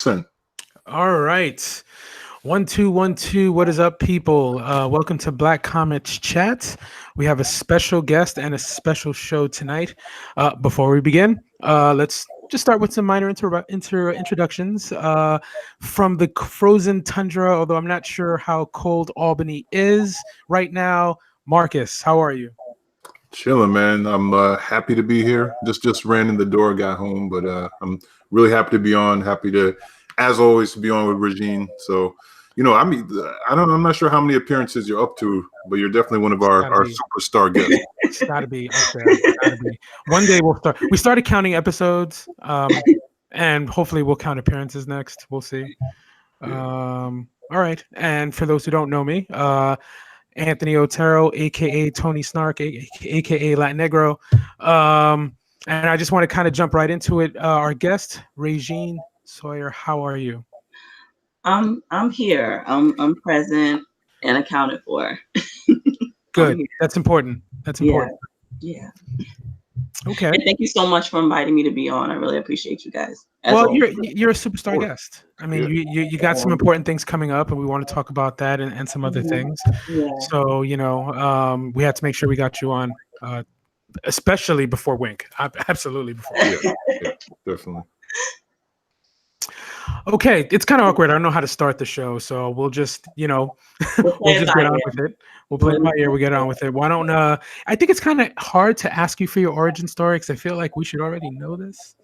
All right. 1 2 1 2. What is up, people? Welcome to Black Comics Chat. We have a special guest and a special show tonight. Before we begin, let's just start with some minor introductions. From the frozen tundra, although I'm not sure how cold Albany is right now. Marcus, how are you? Chilling, man. I'm happy to be here. Just ran in the door, got home, but I'm really happy to be on. Happy to, as always, to be on with Regine. So, I mean, I'm not sure how many appearances you're up to, but you're definitely one of our superstar guests. It's got to be up there. It's got to be. One day we'll start. We started counting episodes, and hopefully we'll count appearances next. We'll see. All right. And for those who don't know me, Anthony Otero, aka Tony Snark, aka Latin Negro. And I just want to kind of jump right into it. Our guest, Regine Sawyer, how are you? I'm here. I'm present and accounted for. Good. That's important. That's important. Yeah. Okay. And thank you so much for inviting me to be on. I really appreciate you guys. Well, you're a superstar guest. I mean, you got some important things coming up, and we want to talk about that and some other things. Yeah. So we had to make sure we got you on, especially before Wink. Absolutely before. Yeah, definitely. Okay, it's kind of awkward. I don't know how to start the show, so we'll just, we'll just get on with it. We'll play it by ear. We'll get on with it. Why don't I think it's kind of hard to ask you for your origin story because I feel like we should already know this.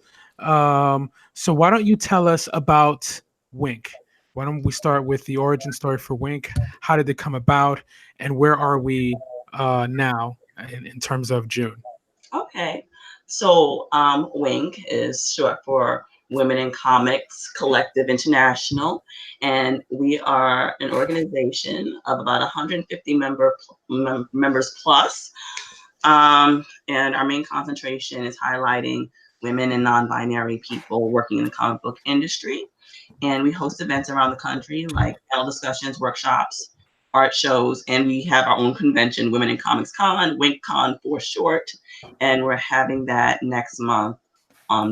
So why don't you tell us about Wink? Why don't we start with the origin story for Wink? How did it come about, and where are we now in terms of June? Okay, so Wink is short for Women in Comics Collective International, and we are an organization of about 150 members plus, and our main concentration is highlighting women and non-binary people working in the comic book industry, and we host events around the country like panel discussions, workshops, art shows, and we have our own convention, Women in Comics Con, WinkCon for short, and we're having that next month.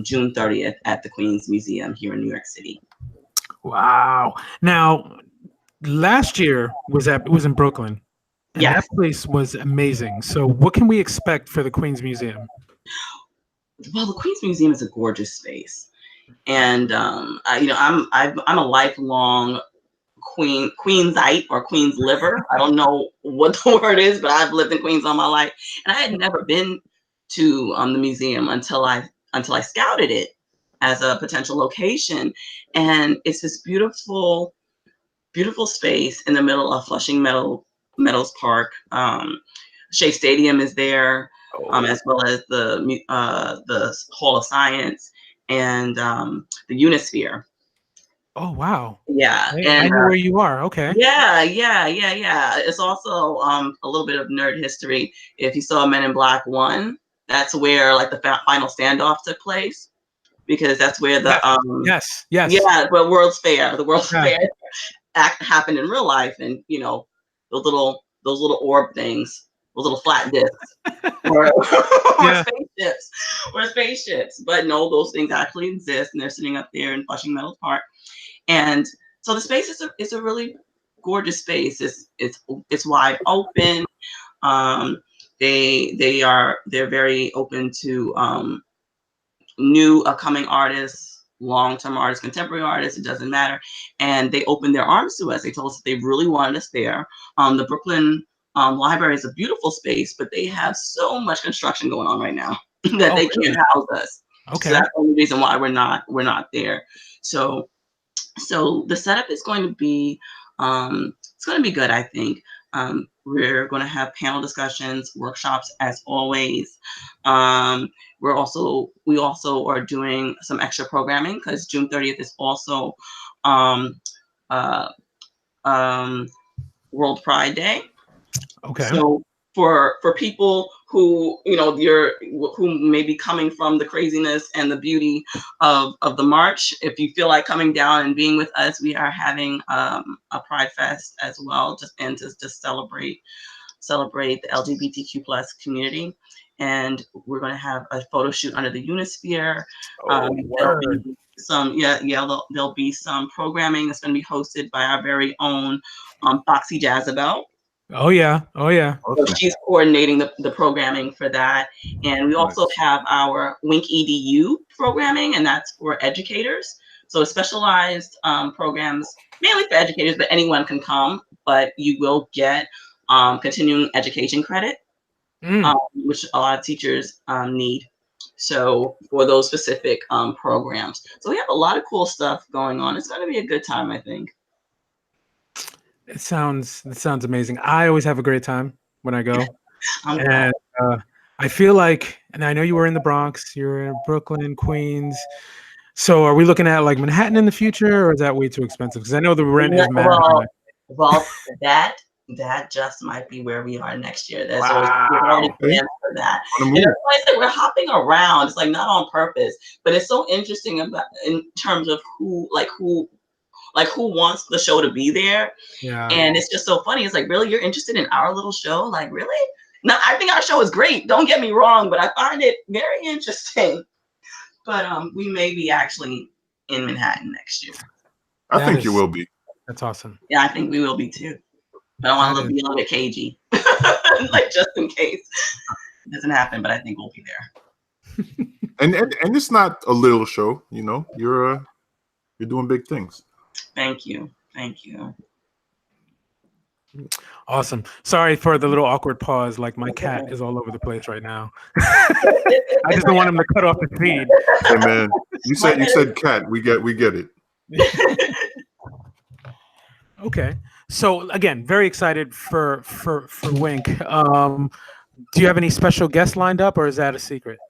June 30th at the Queens Museum here in New York City. Wow. Now, last year it was in Brooklyn. And that place was amazing. So what can we expect for the Queens Museum? Well, the Queens Museum is a gorgeous space. And I'm a lifelong Queensite or Queens liver. I don't know what the word is, but I've lived in Queens all my life. And I had never been to the museum until I scouted it as a potential location. And it's this beautiful, beautiful space in the middle of Flushing Meadows Park. Shea Stadium is there, as well as the Hall of Science and the Unisphere. Oh wow! Yeah, I know where you are. Okay. Yeah. It's also a little bit of nerd history. If you saw Men in Black 1, that's where like the final standoff took place, because that's where the the World's Fair act happened in real life, and those little orb things, those little flat discs were spaceships. But no, those things actually exist, and they're sitting up there in Flushing Meadows Park. And so the space is a really gorgeous space. It's wide open. They're very open to new upcoming artists, long-term artists, contemporary artists. It doesn't matter. And they opened their arms to us. They told us that they really wanted us there. The Brooklyn Library is a beautiful space, but they have so much construction going on right now that they can't house us. Okay. So that's the only reason why we're not there. So the setup is going to be it's going to be good, I think. We're going to have panel discussions, workshops, as always. We also are doing some extra programming because June 30th is also World Pride Day. Okay. So for people who who may be coming from the craziness and the beauty of the march, if you feel like coming down and being with us, we are having a Pride Fest as well, to celebrate the LGBTQ plus community. And we're going to have a photo shoot under the Unisphere. There'll be some programming that's going to be hosted by our very own Foxy Jazabelle. Oh yeah. So she's coordinating the programming for that. And we also have our Wink EDU programming, and that's for educators. So specialized programs, mainly for educators, but anyone can come, but you will get continuing education credit, which a lot of teachers need. So for those specific programs. So we have a lot of cool stuff going on. It's going to be a good time, I think. It sounds amazing. I always have a great time when I go. And I feel like, and I know you were in the Bronx, you're in Brooklyn, Queens. So are we looking at like Manhattan in the future, or is that way too expensive? Because I know the rent is mad. Well, that just might be where we are next year. There's already plans for that. And that's why I said we're hopping around. It's like not on purpose, but it's so interesting about in terms of who wants the show to be there. Yeah. And it's just so funny. It's like, really, you're interested in our little show? Like, really? No, I think our show is great. Don't get me wrong, but I find it very interesting. But we may be actually in Manhattan next year. I think you will be. That's awesome. Yeah, I think we will be too. But I want to be a little bit cagey, like just in case it doesn't happen. But I think we'll be there. and it's not a little show. You know, you're doing big things. Thank you. Awesome. Sorry for the little awkward pause. Like my cat is all over the place right now. I just don't want him to cut off the feed. Hey man, you said cat. We get it. Okay. So again, very excited for Wink. Do you have any special guests lined up, or is that a secret?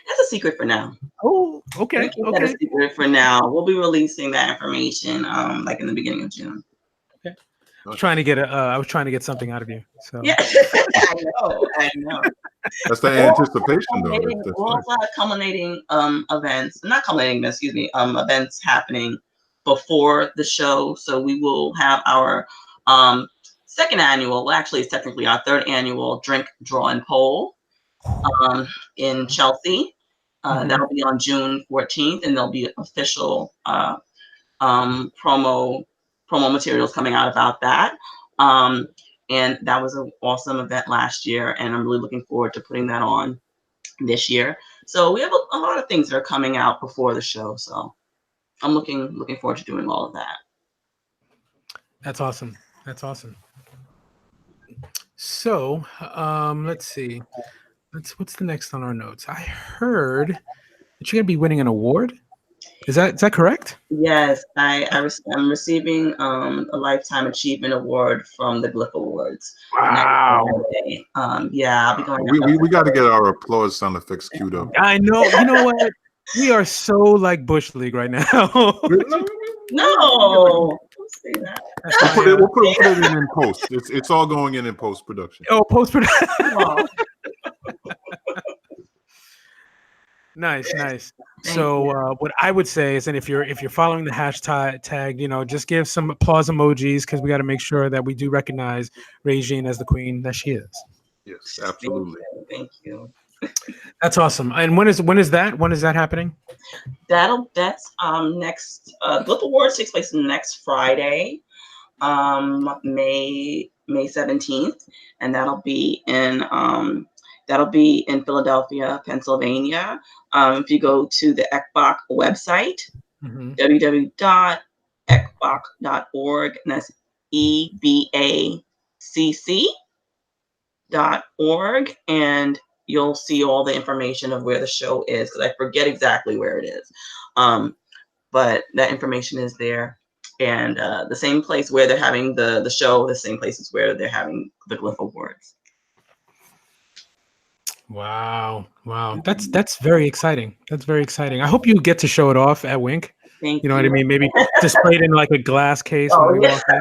That's a secret for now. Oh, okay. That's a secret for now. We'll be releasing that information like in the beginning of June. Okay. I was trying to get something out of you. So yeah, I know. That's the anticipation, though. We'll also have events happening before the show. So we will have our second annual, well, actually, it's technically our third annual drink, draw, and poll in Chelsea. That'll be on June 14th, and there'll be official promo materials coming out about that. And that was an awesome event last year, and I'm really looking forward to putting that on this year. So we have a lot of things that are coming out before the show. So I'm looking forward to doing all of that. That's awesome. So let's see. What's the next on our notes? I heard that you're gonna be winning an award. Is that correct? Yes, I'm receiving a Lifetime Achievement Award from the Glyph Awards. Wow. Yeah, I'll be going. We got to get our applause sound effects queued up. I know. You know what? We are so like Bush League right now. No. Don't say that. We'll put it in post. It's all going in post production. Oh, post production. Nice. So what I would say is, and if you're following the hashtag, just give some applause emojis, because we got to make sure that we do recognize Regine as the queen that she is. Yes, absolutely. Thank you. That's awesome. And when is that? When is that happening? That's next. Glyph Awards takes place next Friday, May 17th, and that'll be in Philadelphia, Pennsylvania. If you go to the ECBOC website, www.ecboc.org, and that's EBACC.org, and you'll see all the information of where the show is, because I forget exactly where it is. But that information is there. And the same place where they're having the show, the same place is where they're having the Glyph Awards. Wow. That's very exciting. I hope you get to show it off at Wink. Thank you. Know what I mean? Maybe display it in like a glass case when we walk in.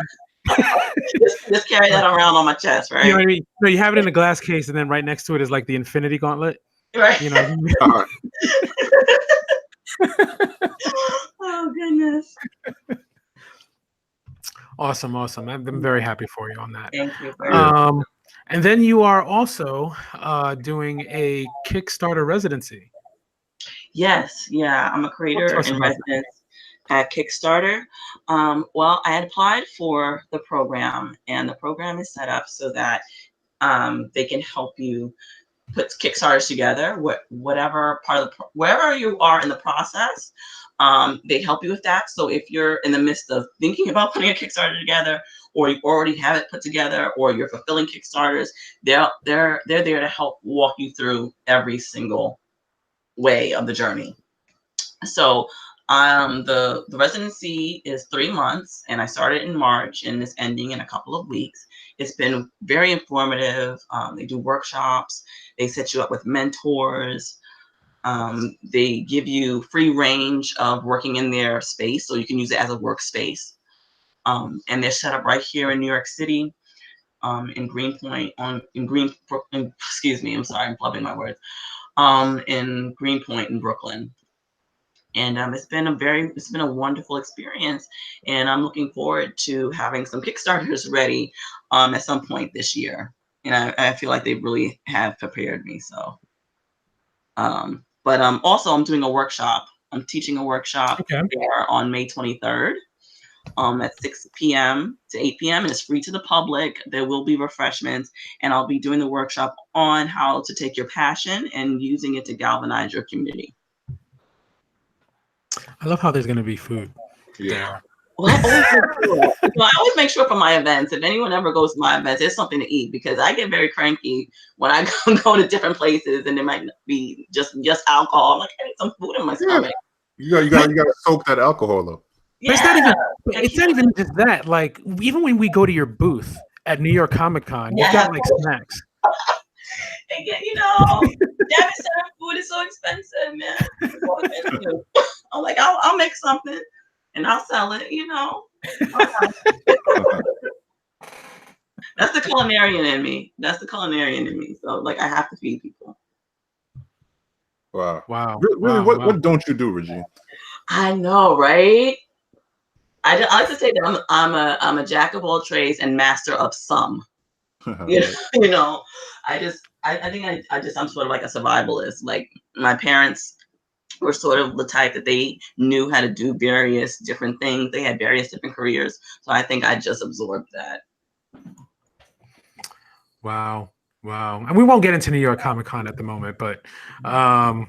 just carry that around on my chest, right? You know what I mean? No, you have it in a glass case, and then right next to it is like the Infinity Gauntlet. Right. You know. Oh goodness. Awesome. I'm very happy for you on that. Thank you. And then you are also doing a Kickstarter residency. Yes, yeah, I'm a Talk to creator us in about that. residence at Kickstarter. Well, I had applied for the program, and the program is set up so that they can help you put Kickstarters together. Whatever part of wherever you are in the process, they help you with that. So if you're in the midst of thinking about putting a Kickstarter together, or you already have it put together, or you're fulfilling Kickstarters, they're there to help walk you through every single way of the journey. So the residency is 3 months, and I started in March, and it's ending in a couple of weeks. It's been very informative. They do workshops. They set you up with mentors. They give you free range of working in their space, so you can use it as a workspace. And they're set up right here in New York City, in Greenpoint, excuse me, I'm sorry, I'm flubbing my words. In Greenpoint in Brooklyn. And it's been a wonderful experience, and I'm looking forward to having some Kickstarters ready at some point this year. And I feel like they really have prepared me. So, but also I'm doing a workshop. I'm teaching a workshop Okay. there on May 23rd. At 6 p.m. to 8 p.m. and it's free to the public. There will be refreshments, and I'll be doing the workshop on how to take your passion and using it to galvanize your community. I love how there's going to be food Yeah. there. Well, I always make sure for my events, if anyone ever goes to my events, there's something to eat, because I get very cranky when I go to different places and there might be just alcohol. I'm like, I need some food in my stomach. You got to soak that alcohol up. But it's not even just that. Like, even when we go to your booth at New York Comic Con, you've got like snacks. Again, Devin Center food is so expensive, man. It's so expensive. I'm like, I'll make something and I'll sell it, That's the culinarian in me. So, like, I have to feed people. Wow. Really, Wow. what don't you do, Regine? I know, right? I like to say that I'm a jack of all trades and master of some. I think I'm sort of like a survivalist. Like, my parents were sort of the type that they knew how to do various different things. They had various different careers. So I think I just absorbed that. Wow. And we won't get into New York Comic Con at the moment, but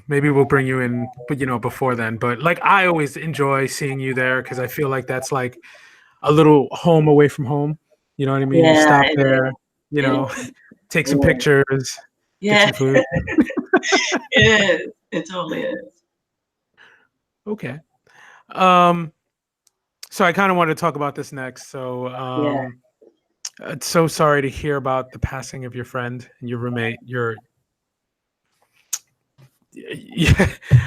maybe we'll bring you in, but before then. But like, I always enjoy seeing you there because I feel like that's like a little home away from home. You know what I mean? You stop there, take some pictures, get some food. It is. It totally is. Okay. So I kind of wanted to talk about this next. So it's so sorry to hear about the passing of your friend and your roommate.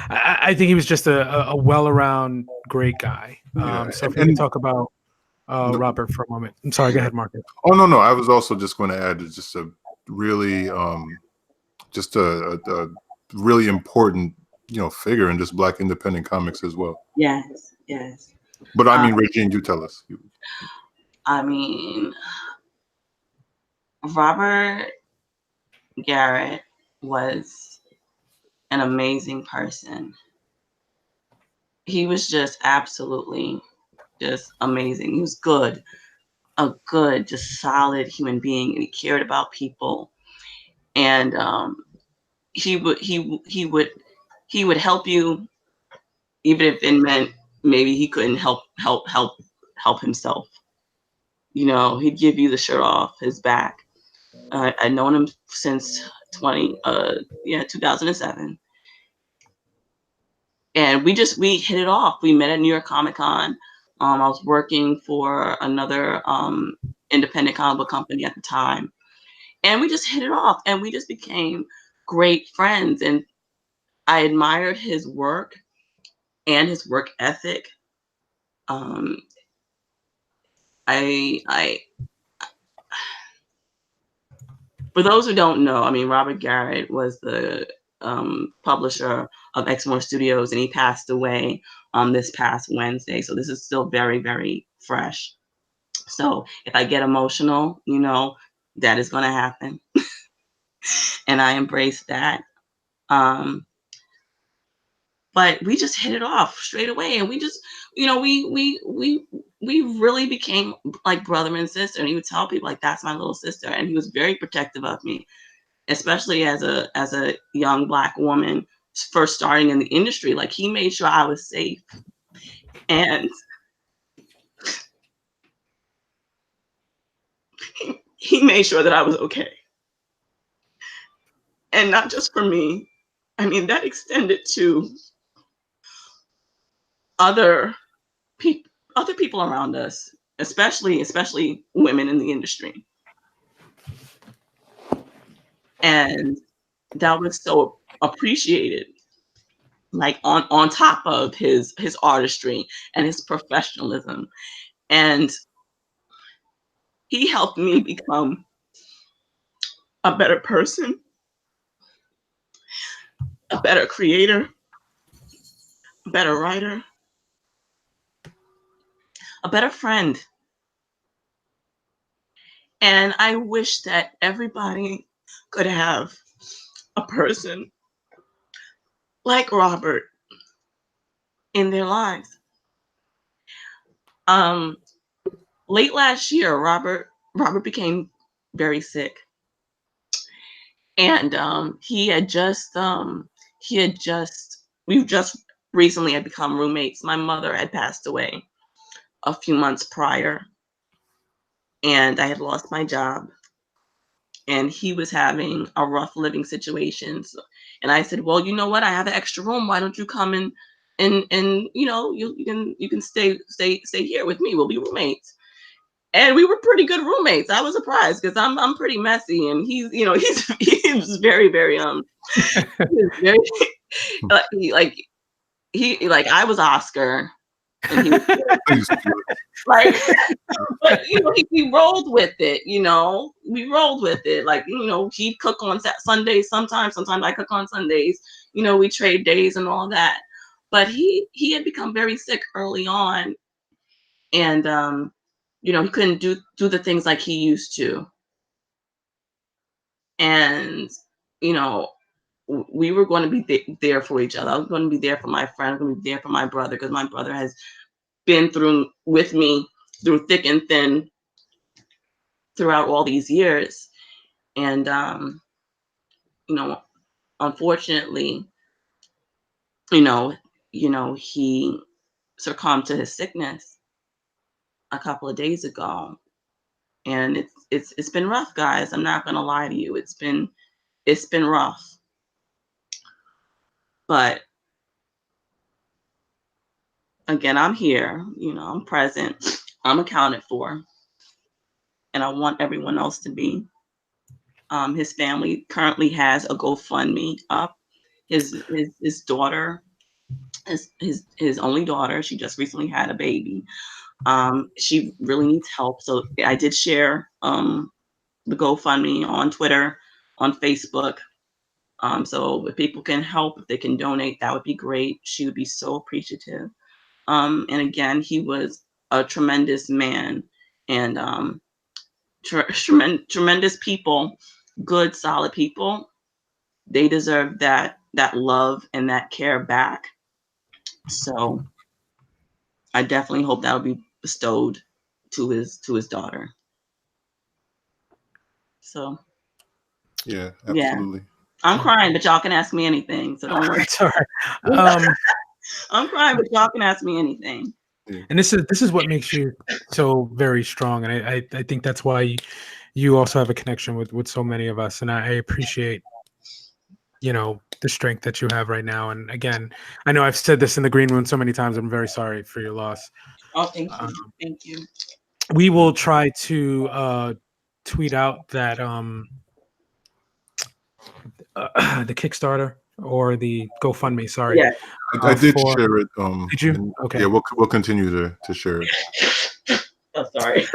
I think he was just a well-around great guy. So if we can talk about Robert for a moment. I'm sorry, go ahead, Marcus. Oh, no. I was also just going to add just a really just a really important figure in just Black independent comics as well. Yes. But I mean, Regine, you tell us. I mean, Robert Garrett was an amazing person. He was just absolutely just amazing. He was good, a good, just solid human being, and he cared about people. And he would help you, even if it meant maybe he couldn't help himself. He'd give you the shirt off his back. I've known him since 2007. And we hit it off. We met at New York Comic Con. I was working for another independent comic book company at the time. And we just hit it off, and we just became great friends. And I admired his work and his work ethic. I For those who don't know, I mean, Robert Garrett was the publisher of Exmoor Studios, and he passed away this past Wednesday. So this is still very, very fresh. So if I get emotional, that is going to happen. And I embrace that. but we just hit it off straight away, and we just, we really became like brother and sister. And he would tell people like, "That's my little sister," and he was very protective of me, especially as a young Black woman first starting in the industry. Like, he made sure I was safe, and he made sure that I was okay. And not just for me. I mean, that extended to other people around us, especially women in the industry. And that was so appreciated, like on top of his artistry and his professionalism. And he helped me become a better person, a better creator, a better writer, a better friend. And I wish that everybody could have a person like Robert in their lives. Late last year, Robert became very sick, and we just recently had become roommates. My mother had passed away a few months prior, and I had lost my job, and he was having a rough living situation. So, and I said, "Well, you know what? I have an extra room. Why don't you come in and you can stay here with me. We'll be roommates." And we were pretty good roommates. I was surprised because I'm pretty messy, and he's he's very very he was very like I was Oscar, and he was like, but we rolled with it. We rolled with it. Like, he'd cook on Sundays sometimes I cook on Sundays. We trade days and all that. But he had become very sick early on, and he couldn't do the things like he used to. And we were going to be there for each other. I was going to be there for my friend. I was going to be there for my brother, because my brother has been through with me through thick and thin throughout all these years. And unfortunately, he succumbed to his sickness a couple of days ago. And it's been rough, guys. I'm not gonna lie to you. It's been rough. But again, I'm here, I'm present, I'm accounted for, and I want everyone else to be. His family currently has a GoFundMe up. His daughter, his only daughter, she just recently had a baby. She really needs help. So I did share the GoFundMe on Twitter, on Facebook. So if people can help, if they can donate, that would be great. She would be so appreciative. And again, he was a tremendous man, and tremendous people, good, solid people. They deserve that love and that care back. So I definitely hope that will be bestowed to his daughter. So yeah, absolutely. I'm crying, but y'all can ask me anything. So don't worry. It's all right. I'm crying, but y'all can ask me anything. And this is what makes you so very strong, and I think that's why you also have a connection with so many of us, and I appreciate the strength that you have right now. And again, I know I've said this in the green room so many times. I'm very sorry for your loss. Oh, thank you. Thank you. We will try to tweet out that the Kickstarter or the GoFundMe. Sorry, Yeah. I did share it. Did you? Okay. Yeah, we'll continue to share it. Oh, sorry.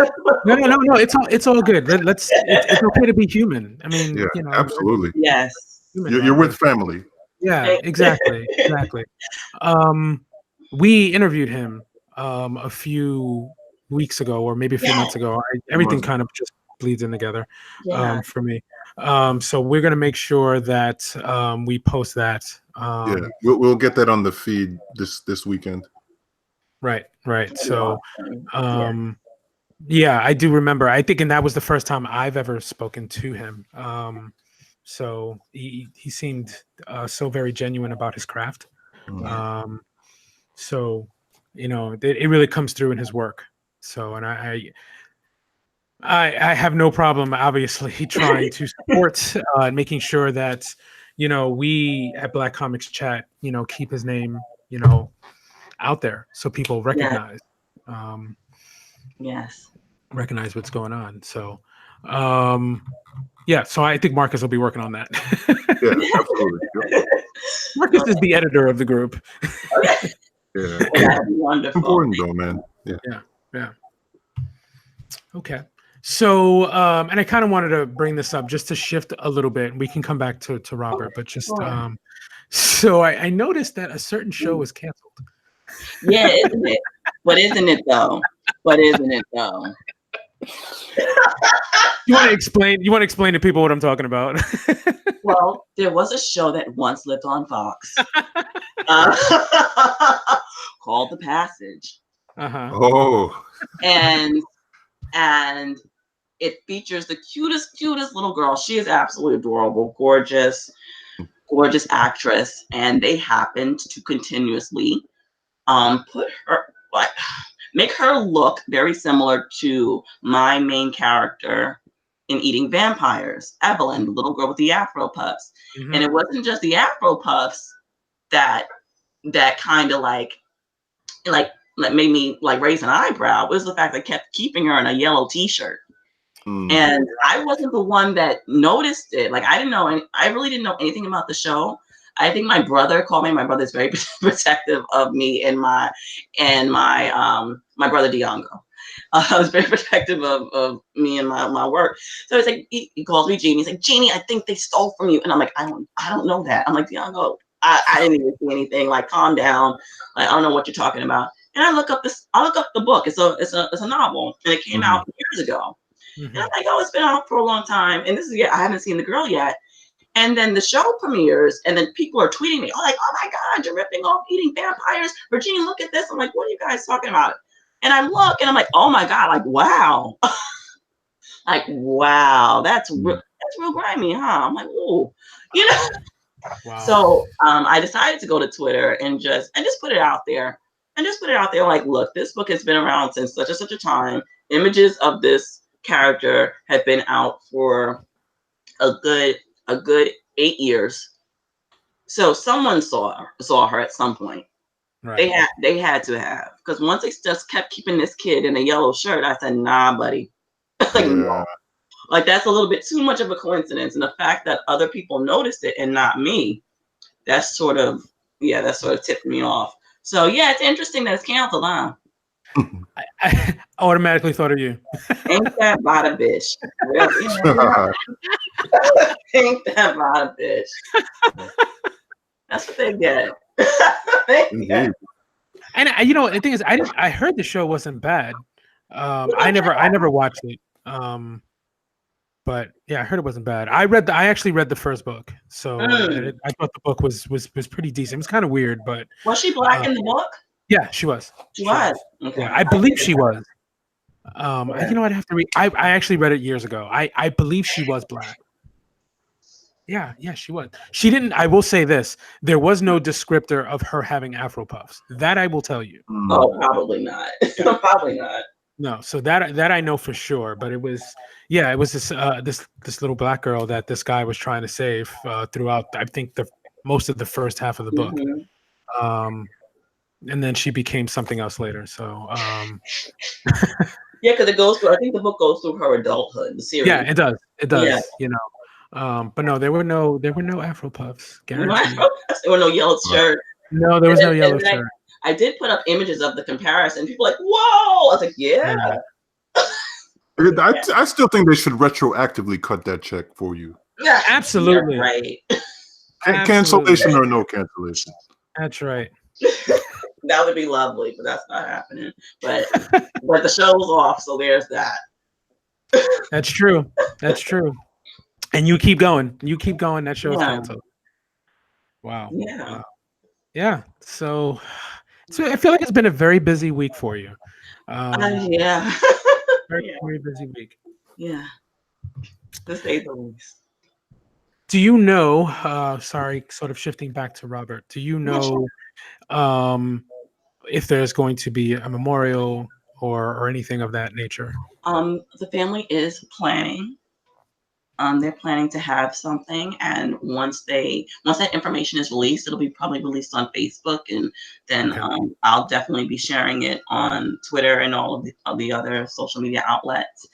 No. It's all good. It's okay to be human. I mean, Yeah, absolutely. Yes. You're with family. Yeah, exactly. We interviewed him a few weeks ago, or maybe a few months ago. Everything kind of just bleeds in together for me. So we're gonna make sure that we post that Yeah, we'll get that on the feed this weekend. Right. So, yeah, I do remember. I think, and that was the first time I've ever spoken to him. So he seemed so very genuine about his craft. So, it really comes through in his work. So, and I have no problem, obviously, trying to support and making sure that, we at Black Comics Chat, keep his name, out there so people recognize. Yes. Recognize what's going on. So, so I think Marcus will be working on that. Yeah, absolutely. Yep. Marcus is the editor of the group. Okay. Yeah, That'd be wonderful. Important though, man. Yeah. Okay. So, and I kind of wanted to bring this up just to shift a little bit. We can come back to Robert, but just so I noticed that a certain show was canceled. Yeah, isn't it? But isn't it though? You want to explain to people what I'm talking about? Well, there was a show that once lived on Fox called The Passage. Oh. And it features the cutest little girl. She is absolutely adorable, gorgeous actress. And they happened to continuously make her look very similar to my main character in Eating Vampires, Evelyn, the little girl with the Afro puffs. Mm-hmm. And it wasn't just the Afro puffs that kind of like made me like raise an eyebrow. It was the fact that kept keeping her in a yellow t-shirt. And I wasn't the one that noticed it. Like I really didn't know anything about the show. I think my brother called me. My brother's very protective of me and my brother Diongo. I was very protective of me and my work. So it's like he calls me Jeannie. He's like, Jeannie, I think they stole from you. And I'm like, I don't know that. I'm like, Diongo, I didn't even see anything. Like, calm down. Like, I don't know what you're talking about. And I look up the book. It's a novel, and it came out years ago. And I'm like, oh, it's been out for a long time. And I haven't seen the girl yet. And then the show premieres, and then people are tweeting me, like, oh my God, you're ripping off Eating Vampires. Regine, look at this. I'm like, what are you guys talking about? And I look, and I'm like, oh my God, like, wow. Like, wow, that's real grimy, huh? I'm like, ooh, Wow. So I decided to go to Twitter and just put it out there. Like, look, this book has been around since such and such a time. Images of this character have been out for a good 8 years. So someone saw her at some point. Right. They had to have, because once they just kept keeping this kid in a yellow shirt, I said, nah, buddy. Like, no. Like, that's a little bit too much of a coincidence. And the fact that other people noticed it and not me, that sort of tipped me off. So yeah, it's interesting that it's canceled, huh? I automatically thought of you. Ain't that about a bitch? Ain't that about a bitch? That's what they get. And the thing is, I heard the show wasn't bad. I never watched it. But yeah, I heard it wasn't bad. I actually read the first book, so I thought the book was pretty decent. It was kind of weird, but was she black in the book? Yeah, she was. She was. Okay. Yeah, I believe she was. I'd have to read. I actually read it years ago. I believe she was black. Yeah, she was. She didn't. I will say this: there was no descriptor of her having Afro puffs. That I will tell you. Oh, probably not. Yeah. Probably not. No, so that I know for sure. But it was this little black girl that this guy was trying to save throughout. I think most of the first half of the book. And then she became something else later. So yeah, because it goes through. I think the book goes through her adulthood. The series. Yeah, it does. It does. Yeah. But no, there were no Afro puffs. Guaranteed. There were no yellow shirt. No, there was no yellow shirt. I did put up images of the comparison. People were like, whoa! I was like, yeah. I still think they should retroactively cut that check for you. Yeah, absolutely. Right. Cancellation or no cancellation. That's right. That would be lovely, but that's not happening. But the show's off, so there's that. That's true. And you keep going. That show's canceled. Wow. Yeah. Wow. Yeah. So I feel like it's been a very busy week for you. Yeah. Very, Yeah. very busy week. Yeah. To say the least. Do you know, sorry, sort of shifting back to Robert, do you Yeah, sure. know if there's going to be a memorial or anything of that nature? The family is planning. They're planning to have something, and once that information is released, it'll be probably released on Facebook, and then Okay. I'll definitely be sharing it on Twitter and all of the other social media outlets.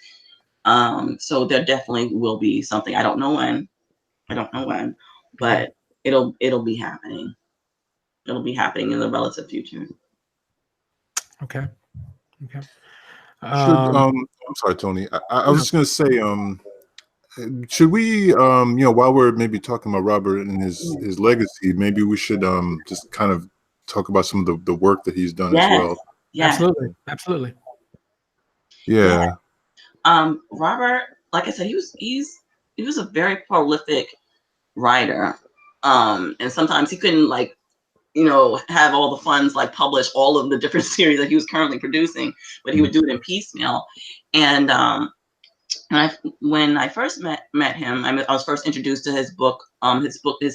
So there definitely will be something. I don't know when. I don't know when, Okay. but it'll be happening. It'll be happening in the relative future. Okay. Okay. Should Um, I'm sorry, Tony. I was no. just gonna say, should we while we're maybe talking about Robert and Mm. his legacy, maybe we should just kind of talk about some of the work that he's done as Yes, well. yes, Absolutely. Absolutely. yeah. Yeah. Robert, like I said, he was a very prolific writer. And sometimes he couldn't have all the funds like publish all of the different series that he was currently producing, but he would do it in piecemeal. And when I first met him, I was first introduced to his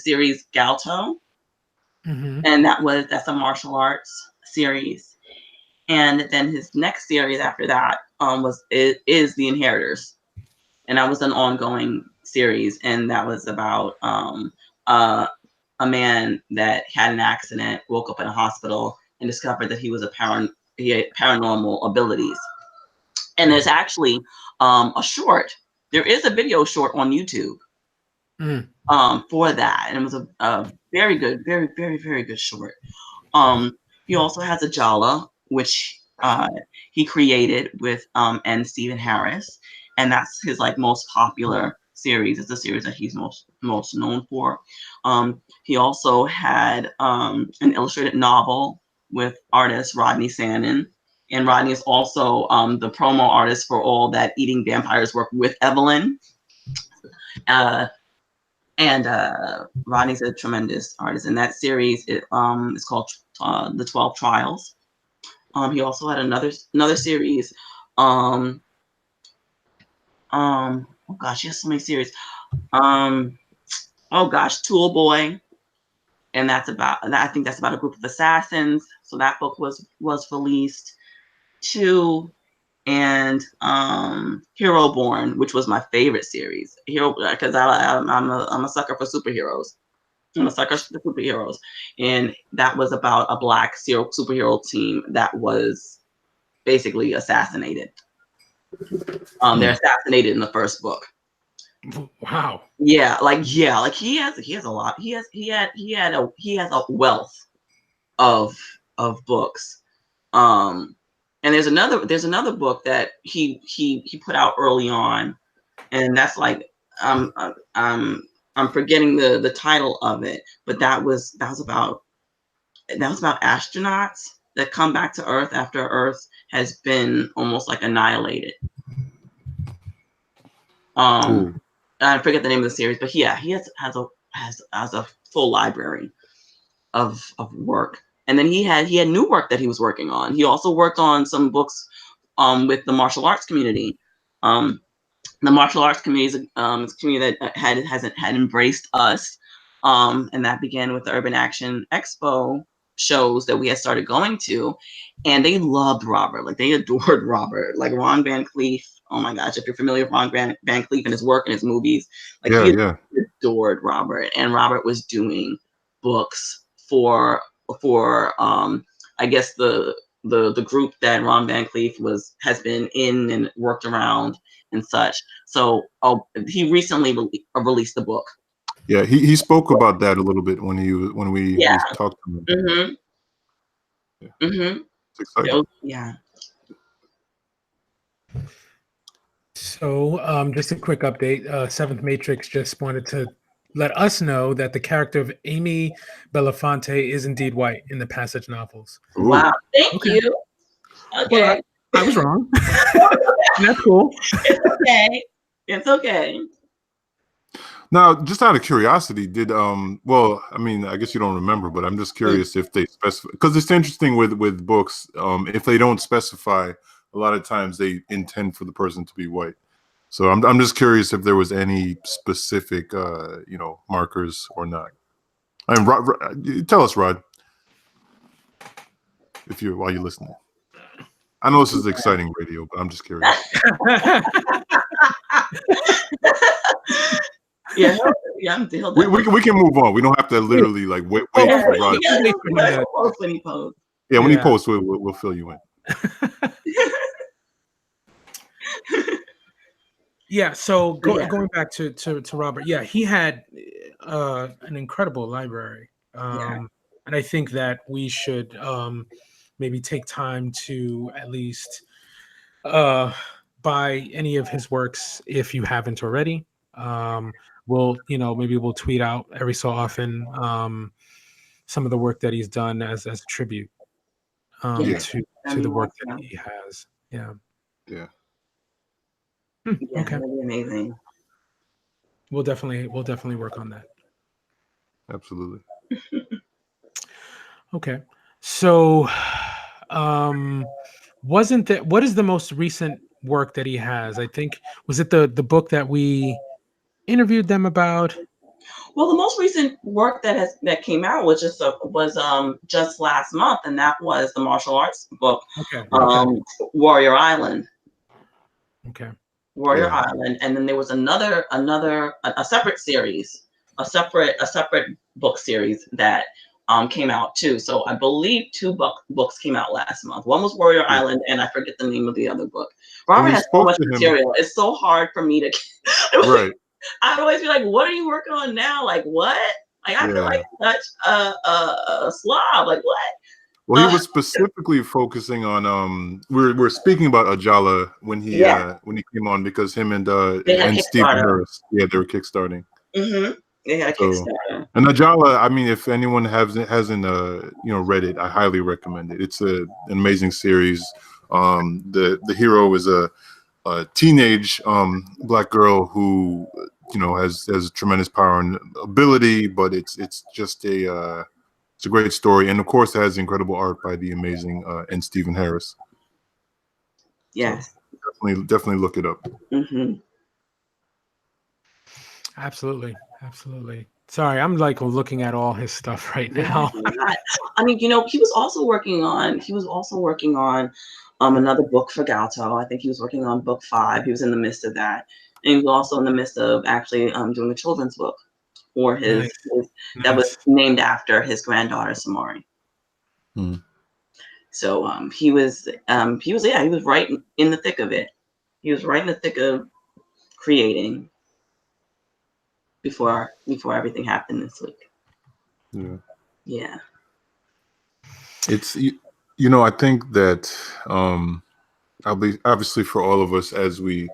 series Galto, Hmm. and that's a martial arts series. And then his next series after that is The Inheritors, and that was an ongoing series, and that was about uh, a man that had an accident, woke up in a hospital, and discovered that he had paranormal abilities. And there's actually a short. There is a video short on YouTube Mm. for that, and it was a very good, very very very good short. He also has a Jala, which he created with N. Stephen Harris, and that's his most popular series. It's a series that he's most known for. He also had an illustrated novel with artist Rodney Sannon, and Rodney is also the promo artist for all that Eating Vampires work with Evelyn. Uh, and Rodney's a tremendous artist. And that series is called The 12 Trials. He also had another series. Um, oh gosh, he has so many series. Oh gosh, Tool Boy, and I think that's about a group of assassins. So that book was released too. And Hero Born, which was my favorite series. Hero, because I'm a sucker for superheroes. I'm a sucker for superheroes, and that was about a black superhero team that was basically assassinated. They're assassinated in the first book. Wow. Yeah, like he has a lot. He has a wealth of books. And there's another book that he put out early on, and that's like I'm forgetting the title of it, but that was about astronauts that come back to Earth after Earth has been almost like annihilated. Cool. I forget the name of the series, but yeah, he has a full library of work. And then he had new work that he was working on. He also worked on some books with the martial arts community. The martial arts community is a community that had embraced us, and that began with the Urban Action Expo shows that we had started going to, and they loved Robert, like they adored Robert, like Ron Van Cleef. Oh my gosh, if you're familiar with Ron Van Cleef and his work and his movies, like Yeah, he yeah. adored Robert, and Robert was doing books for I guess the group that Ron Van Cleef has been in and worked around and such. So he recently released the book. Yeah, he spoke about that a little bit when we Yeah. talked to him. Mhm. Yeah, Mhm. it's exciting. Yeah. So, just a quick update. Seventh Matrix just wanted to let us know that the character of Amy Belafonte is indeed white in the Passage novels. Ooh. Wow. Thank Okay. you. Well, Okay. I was wrong. That's cool. It's okay. It's okay. Now, just out of curiosity, did well, I mean, I guess you don't remember, but I'm just curious if they specify, because it's interesting with books, if they don't specify, a lot of times they intend for the person to be white. So I'm just curious if there was any specific markers or not. And tell us, Rod, while you're listening. I know this is exciting radio, but I'm just curious. Yeah, we can move on. We don't have to literally like wait for Rod. When he posts. Yeah, when he posts, we'll fill you in. Yeah. So going back to Robert, yeah, he had an incredible library, and I think that we should maybe take time to at least buy any of his works if you haven't already. Maybe we'll tweet out every so often some of the work that he's done as a tribute to the work that he has. Yeah. Okay. That'd be amazing. We'll definitely work on that. Absolutely. Okay. So what is the most recent work that he has? I think, was it the book that we interviewed them about? Well, the most recent work that came out was just last month, and that was the martial arts book, Warrior Island. Okay. Warrior Island, and then there was a separate series, a separate book series that came out too. So I believe two books came out last month. One was Warrior Island, and I forget the name of the other book. Robert has so much material. It's so hard for me to. Right. I'd always be like, "What are you working on now? Like what? Like I feel like such a slob. Like what?" Well, he was specifically focusing on we're speaking about Ajala when he came on, because him and Stephen Harris, they were kickstarting. Mm-hmm. They had a Kickstarter. And Ajala, I mean, if anyone hasn't read it, I highly recommend it. It's an amazing series. The hero is a teenage black girl who has tremendous power and ability, but it's just it's a great story, and of course, it has incredible art by the amazing and Stephen Harris. Yes, so definitely look it up. Mm-hmm. Absolutely. Sorry, I'm like looking at all his stuff right now. I mean, he was also working on another book for Galto. I think he was working on book 5. He was in the midst of that, and he was also in the midst of actually doing a children's book for his that was named after his granddaughter Samari. So he was right in the thick of it. He was right in the thick of creating before everything happened this week. Yeah. It's I think that obviously for all of us as we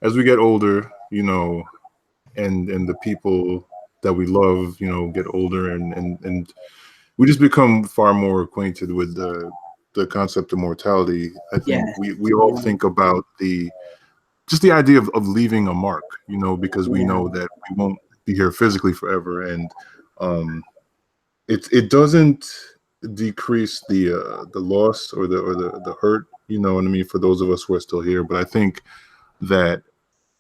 get older, and the people that we love, get older, and we just become far more acquainted with the concept of mortality. I think we all think about the idea of leaving a mark, because we know that we won't be here physically forever, and it doesn't decrease the loss or the hurt, what I mean, for those of us who are still here. But I think that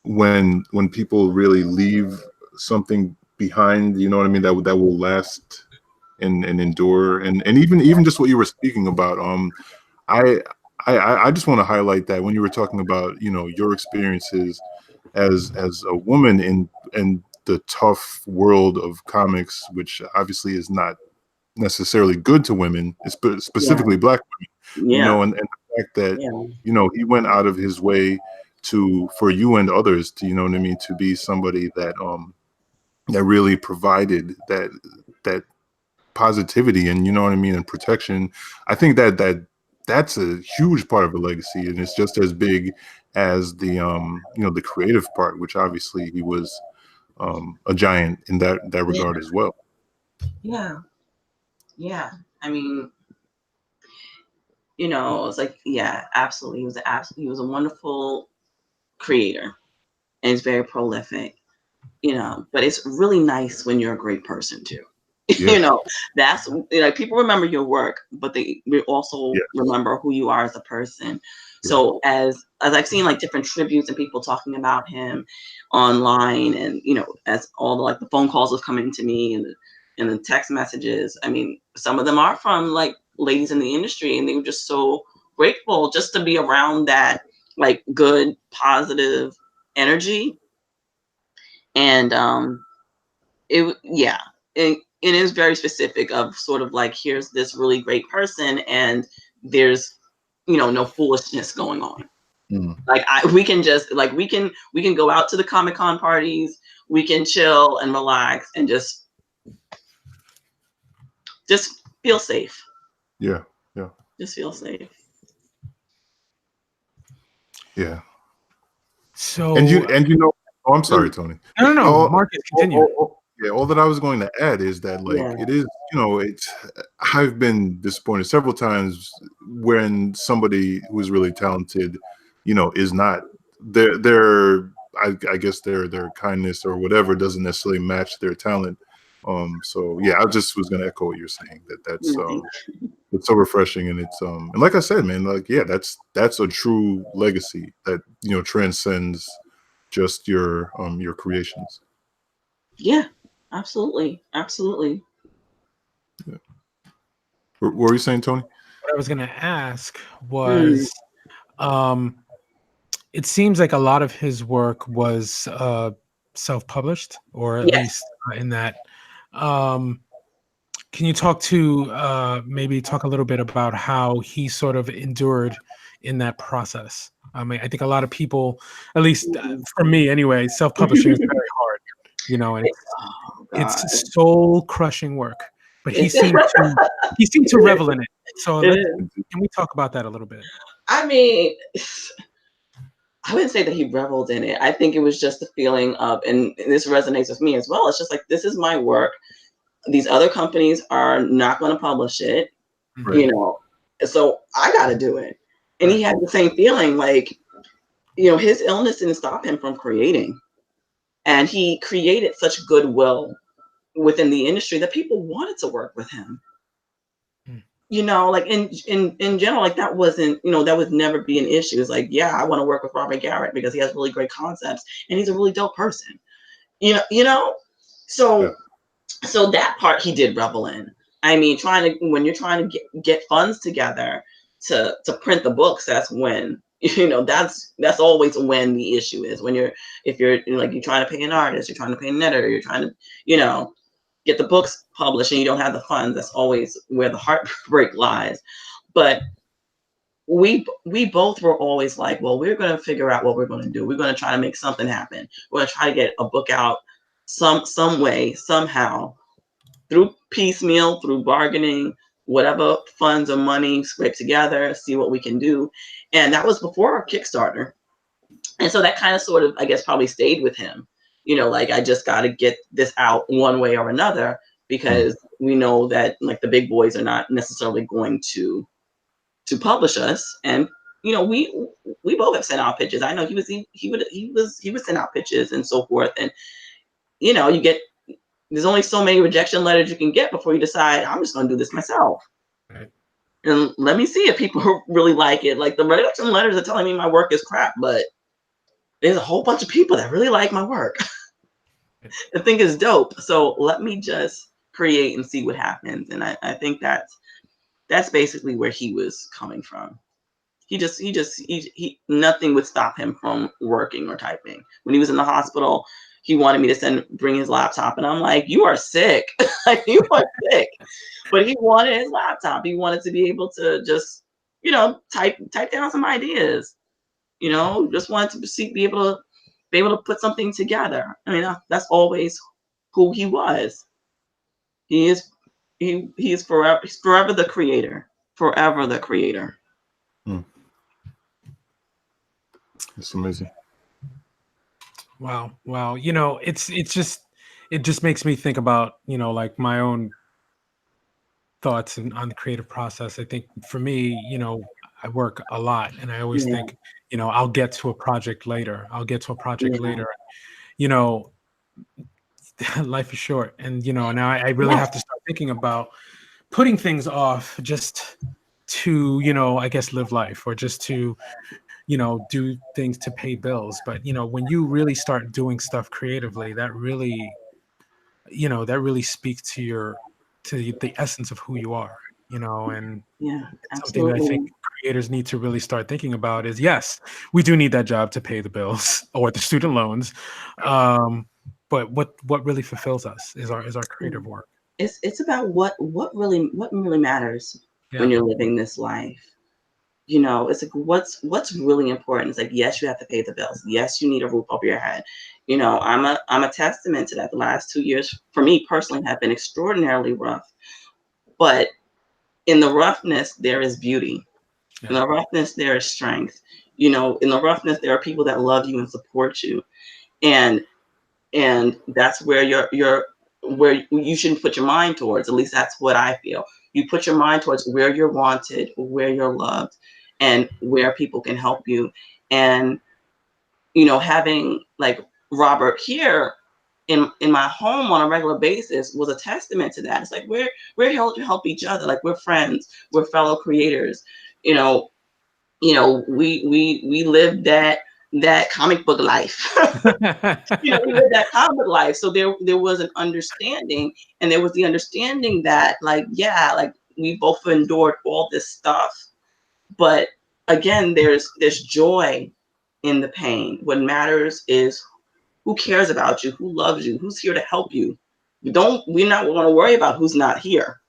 when people really leave something behind, what I mean, that will last and endure, and even just what you were speaking about, I just want to highlight that when you were talking about your experiences as a woman in the tough world of comics, which obviously is not necessarily good to women, specifically Black women, and the fact that he went out of his way for you and others to to be somebody that that really provided that positivity and and protection. I think that's a huge part of a legacy, and it's just as big as the the creative part, which obviously he was a giant in that regard as well. I mean, it's like, absolutely, he was a wonderful creator, and he's very prolific. you know, but it's really nice when you're a great person too. Yeah. You know, that's like people remember your work, but they also Yeah. remember who you are as a person. Yeah. So as I've seen like different tributes and people talking about him online, and you know, as all the like the phone calls was coming to me and the text messages, I mean, some of them are from like ladies in the industry, and they were just so grateful just to be around that like good, positive energy. And yeah, it is very specific of sort of like, here's this really great person, and there's, you know, no foolishness going on. Like we can just like we can go out to the Comic-Con parties, we can chill and relax and just feel safe. Yeah. Just feel safe. So And you know, oh, I'm sorry, Tony. no, Marcus, continue. Yeah, all that I was going to add is that like Yeah. it is, you know, it's I've been disappointed several times when somebody who's really talented, you know, is not their I guess their kindness or whatever doesn't necessarily match their talent. So yeah, I just was gonna echo what you're saying, that's it's so refreshing, and it's and like I said, man, like yeah, that's a true legacy that, you know, transcends just your creations. Yeah, absolutely. Yeah. What were you saying, Tony? What I was going to ask Mm. was, it seems like a lot of his work was self-published, or at Yes. least in that. Can you talk to maybe talk a little bit about how he sort of endured in that process? I mean, I think a lot of people, at least for me anyway, self-publishing is very hard, you know, and Oh God. it's soul-crushing work. But It he seemed to revel in it. So is. can we talk about that a little bit? I mean, I wouldn't say that he reveled in it. I think it was just the feeling of, and this resonates with me as well. It's just like, this is my work. These other companies are not going to publish it, Right. you know, so I got to do it. And he Right. had the same feeling, like, you know, his illness didn't stop him from creating. And he created such goodwill within the industry that people wanted to work with him. You know, like in general, like that wasn't, you know, that would never be an issue. It's like, yeah, I want to work with Robert Garrett because he has really great concepts and he's a really dope person. You know, so Yeah. so that part he did revel in. I mean, when you're trying to get funds together to print the books, that's when, you know, that's always when the issue is. When if you're like, you're trying to pay an artist, you're trying to pay an editor, you're trying to, you know, get the books published and you don't have the funds, that's always where the heartbreak lies. But we both were always like, well, we're going to figure out what we're going to do. We're going to try to make something happen. We're going to try to get a book out some way, somehow, through piecemeal, through bargaining, whatever funds or money scrape together, see what we can do. And that was before our Kickstarter. And so that kind of sort of, I guess, probably stayed with him. You know, like, I just got to get this out one way or another, because we know that like the big boys are not necessarily going to publish us. And you know, we both have sent out pitches. I know he would send out pitches and so forth. And you know, there's only so many rejection letters you can get before you decide, I'm just going to do this myself. Right. And let me see if people really like it. Like, the rejection letters are telling me my work is crap, but there's a whole bunch of people that really like my work and think it's dope. So let me just create and see what happens. And I think that's basically where he was coming from. He nothing would stop him from working or typing. When he was in the hospital, he wanted me to bring his laptop, and I'm like, you are sick. Like, you are sick. But he wanted his laptop. He wanted to be able to just, you know, type down some ideas. You know, just wanted to be able to put something together. I mean, that's always who he was. He is forever. He's forever the creator. Forever the creator. It's amazing. Wow. You know, it just makes me think about, you know, like my own thoughts on the creative process. I think for me, you know, I work a lot, and I always Yeah. think, you know, I'll get to a project later. Yeah. You know, life is short, and now I really have to start thinking about putting things off just to I guess live life, or just to do things to pay bills. But when you really start doing stuff creatively, that really speaks to the essence of who you are, and Yeah, it's something that I think absolutely. creators need to really start thinking about. Is, yes, we do need that job to pay the bills or the student loans, but what really fulfills us is our creative work. It's about what really matters when Yeah. you're living this life. It's like what's really important. It's like, yes, you have to pay the bills. Yes, you need a roof over your head. I'm a testament to that. The last 2 years for me personally have been extraordinarily rough. But in the roughness, there is beauty. In Yeah. the roughness, there is strength. In the roughness, there are people that love you and support you. And that's where where you shouldn't put your mind towards. At least that's what I feel. You put your mind towards where you're wanted, where you're loved, and where people can help you. And having like Robert here in my home on a regular basis was a testament to that. It's like we're here to help each other. Like, we're friends, we're fellow creators. you know we live that comic book life. We lived that comic life. So there was an understanding, and there was the understanding that, like, yeah, like, we both endured all this stuff. But again, there's joy in the pain. What matters is who cares about you, who loves you, who's here to help you. We're not going to worry about who's not here.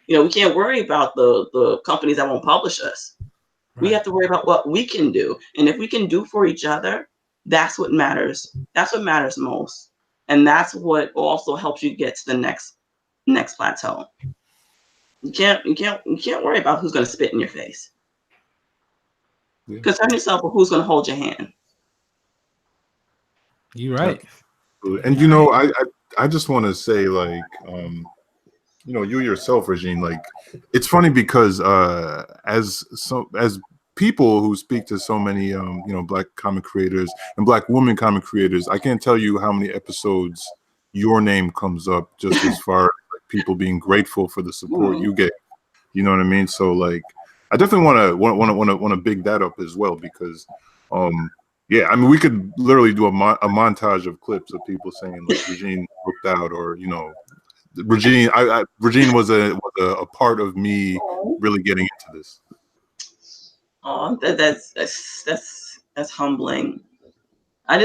We can't worry about the companies that won't publish us. We have to worry about what we can do. And if we can do for each other, that's what matters. That's what matters most. And that's what also helps you get to the next plateau. You can't worry about who's going to spit in your face. Yeah. Concern yourself with who's going to hold your hand. You're right. And I just want to say, like, you yourself, Regine, like, it's funny because as people who speak to so many Black comic creators and Black women comic creators, I can't tell you how many episodes your name comes up, just as far as like people being grateful for the support you get. You know what I mean? So, like, I definitely want to big that up as well, because yeah, I mean, we could literally do a montage of clips of people saying, like, Regine booked out, or Regine, Regine was a part of me really getting into this. Oh, that's humbling. I've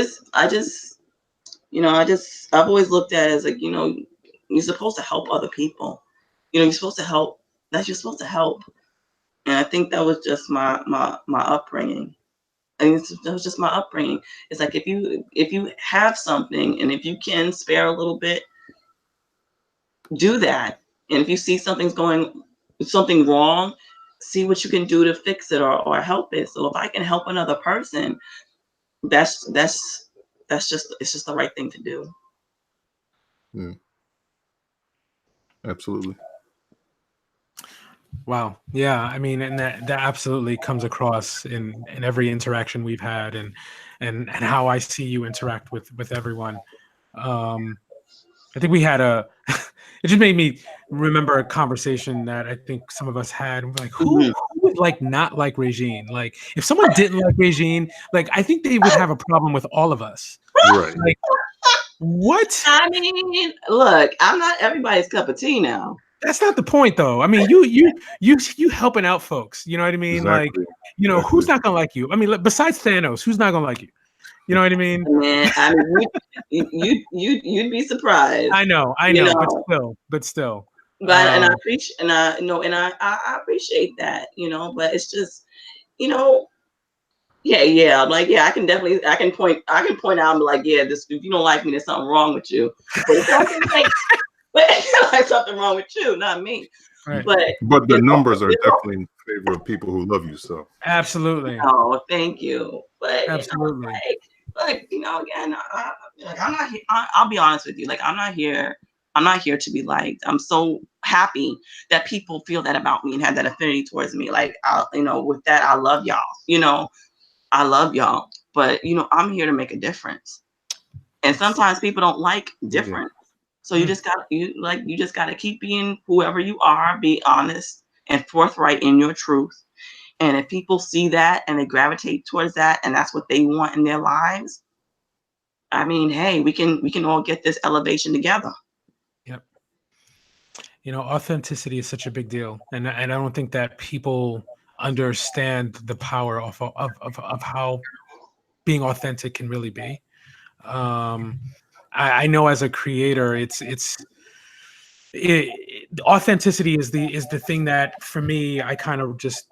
always looked at it as, like, you're supposed to help other people. You're supposed to help. You're supposed to help. And I think that was just my upbringing. That was just my upbringing. It's like, if you have something, and if you can spare a little bit, do that. And if you see something wrong, see what you can do to fix it, or help it. So if I can help another person, it's just the right thing to do. Yeah, absolutely. Wow. Yeah. I mean, and that absolutely comes across in every interaction we've had, and how I see you interact with everyone. I think we had it just made me remember a conversation that I think some of us had. And we're like, who would, like, not like Regine? Like, if someone didn't like Regine, like, I think they would have a problem with all of us. Right. Like, what? I mean, look, I'm not everybody's cup of tea now. That's not the point, though. I mean, you helping out folks. You know what I mean? Exactly. Like, who's not gonna like you? I mean, besides Thanos, who's not gonna like you? You know what I mean? Man, I mean, you'd be surprised. I know, but still. But and I appreciate, and I know, and I appreciate that, but it's just, yeah. I'm like, yeah, I can point out and be like, yeah, this, if you don't like me, there's something wrong with you. But it's something like, like, something wrong with you, not me. Right. But the numbers are definitely in favor of people who love you. So absolutely. Oh, thank you. But absolutely. Again, I'm not here. I'll be honest with you. Like, I'm not here to be liked. I'm so happy that people feel that about me and have that affinity towards me. Like, with that, I love y'all. I love y'all. But I'm here to make a difference. And sometimes people don't like different. So you just gotta keep being whoever you are, be honest and forthright in your truth. And if people see that and they gravitate towards that and that's what they want in their lives, I mean, hey, we can all get this elevation together. Yep. You know, authenticity is such a big deal. And I don't think that people understand the power of how being authentic can really be. I know as a creator, authenticity is the thing that for me I kind of just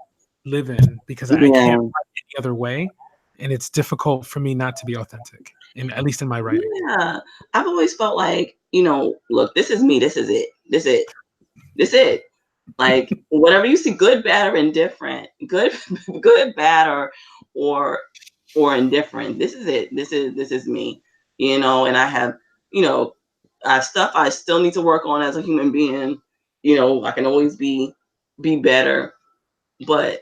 live in because I can't write any other way, and it's difficult for me not to be authentic, at least in my writing. Yeah, I've always felt like, look, this is me. This is it. This it. Like whatever you see, good, bad, or indifferent, good, bad, or indifferent. This is it. This is me. And I have, stuff I still need to work on as a human being. I can always be better, but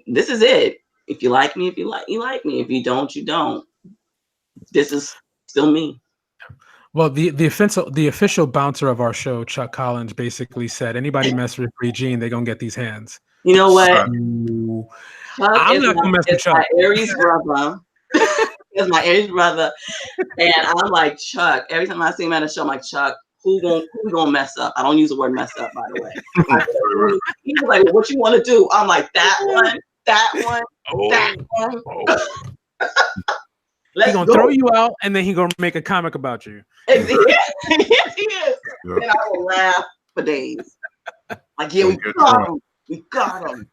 this is it. If you like me, you like me. If you don't, you don't. This is still me. Well, the official bouncer of our show, Chuck Collins, basically said anybody mess with Regine, they're gonna get these hands. You know what? I'm not gonna mess with Chuck. My Aries brother. It's my Aries brother, and I'm like, Chuck. Every time I see him at a show, I'm like, Chuck, who gonna mess up? I don't use the word mess up, by the way. He's like, well, what you want to do? I'm like, that one, that one. He's gonna throw you out, and then he's gonna make a comic about you. Yes, he is. Yep. And I will laugh for days. Like, yeah, we got him. We got him.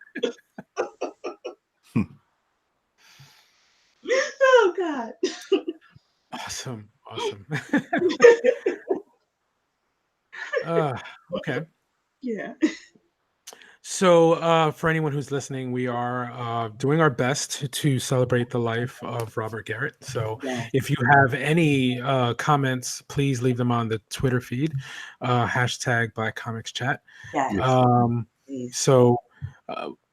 Oh God. Awesome. Okay. Yeah. So for anyone who's listening, we are doing our best to celebrate the life of Robert Garrett. So if you have any comments, please leave them on the Twitter feed, hashtag BlackComicsChat. So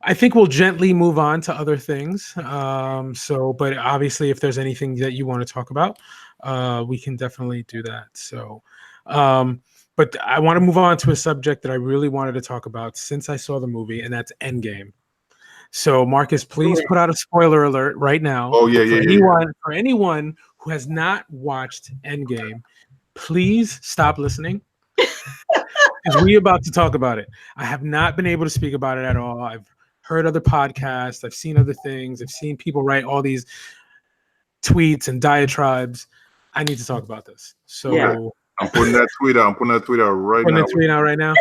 I think we'll gently move on to other things. But obviously if there's anything that you want to talk about, we can definitely do that. So but I want to move on to a subject that I really wanted to talk about since I saw the movie, and that's Endgame. So, Marcus, please put out a spoiler alert right now. Oh, yeah. For anyone who has not watched Endgame, please stop listening because we're about to talk about it. I have not been able to speak about it at all. I've heard other podcasts. I've seen other things. I've seen people write all these tweets and diatribes. I need to talk about this. So... Yeah. I'm putting that tweet out. Right now. Tweet out right now.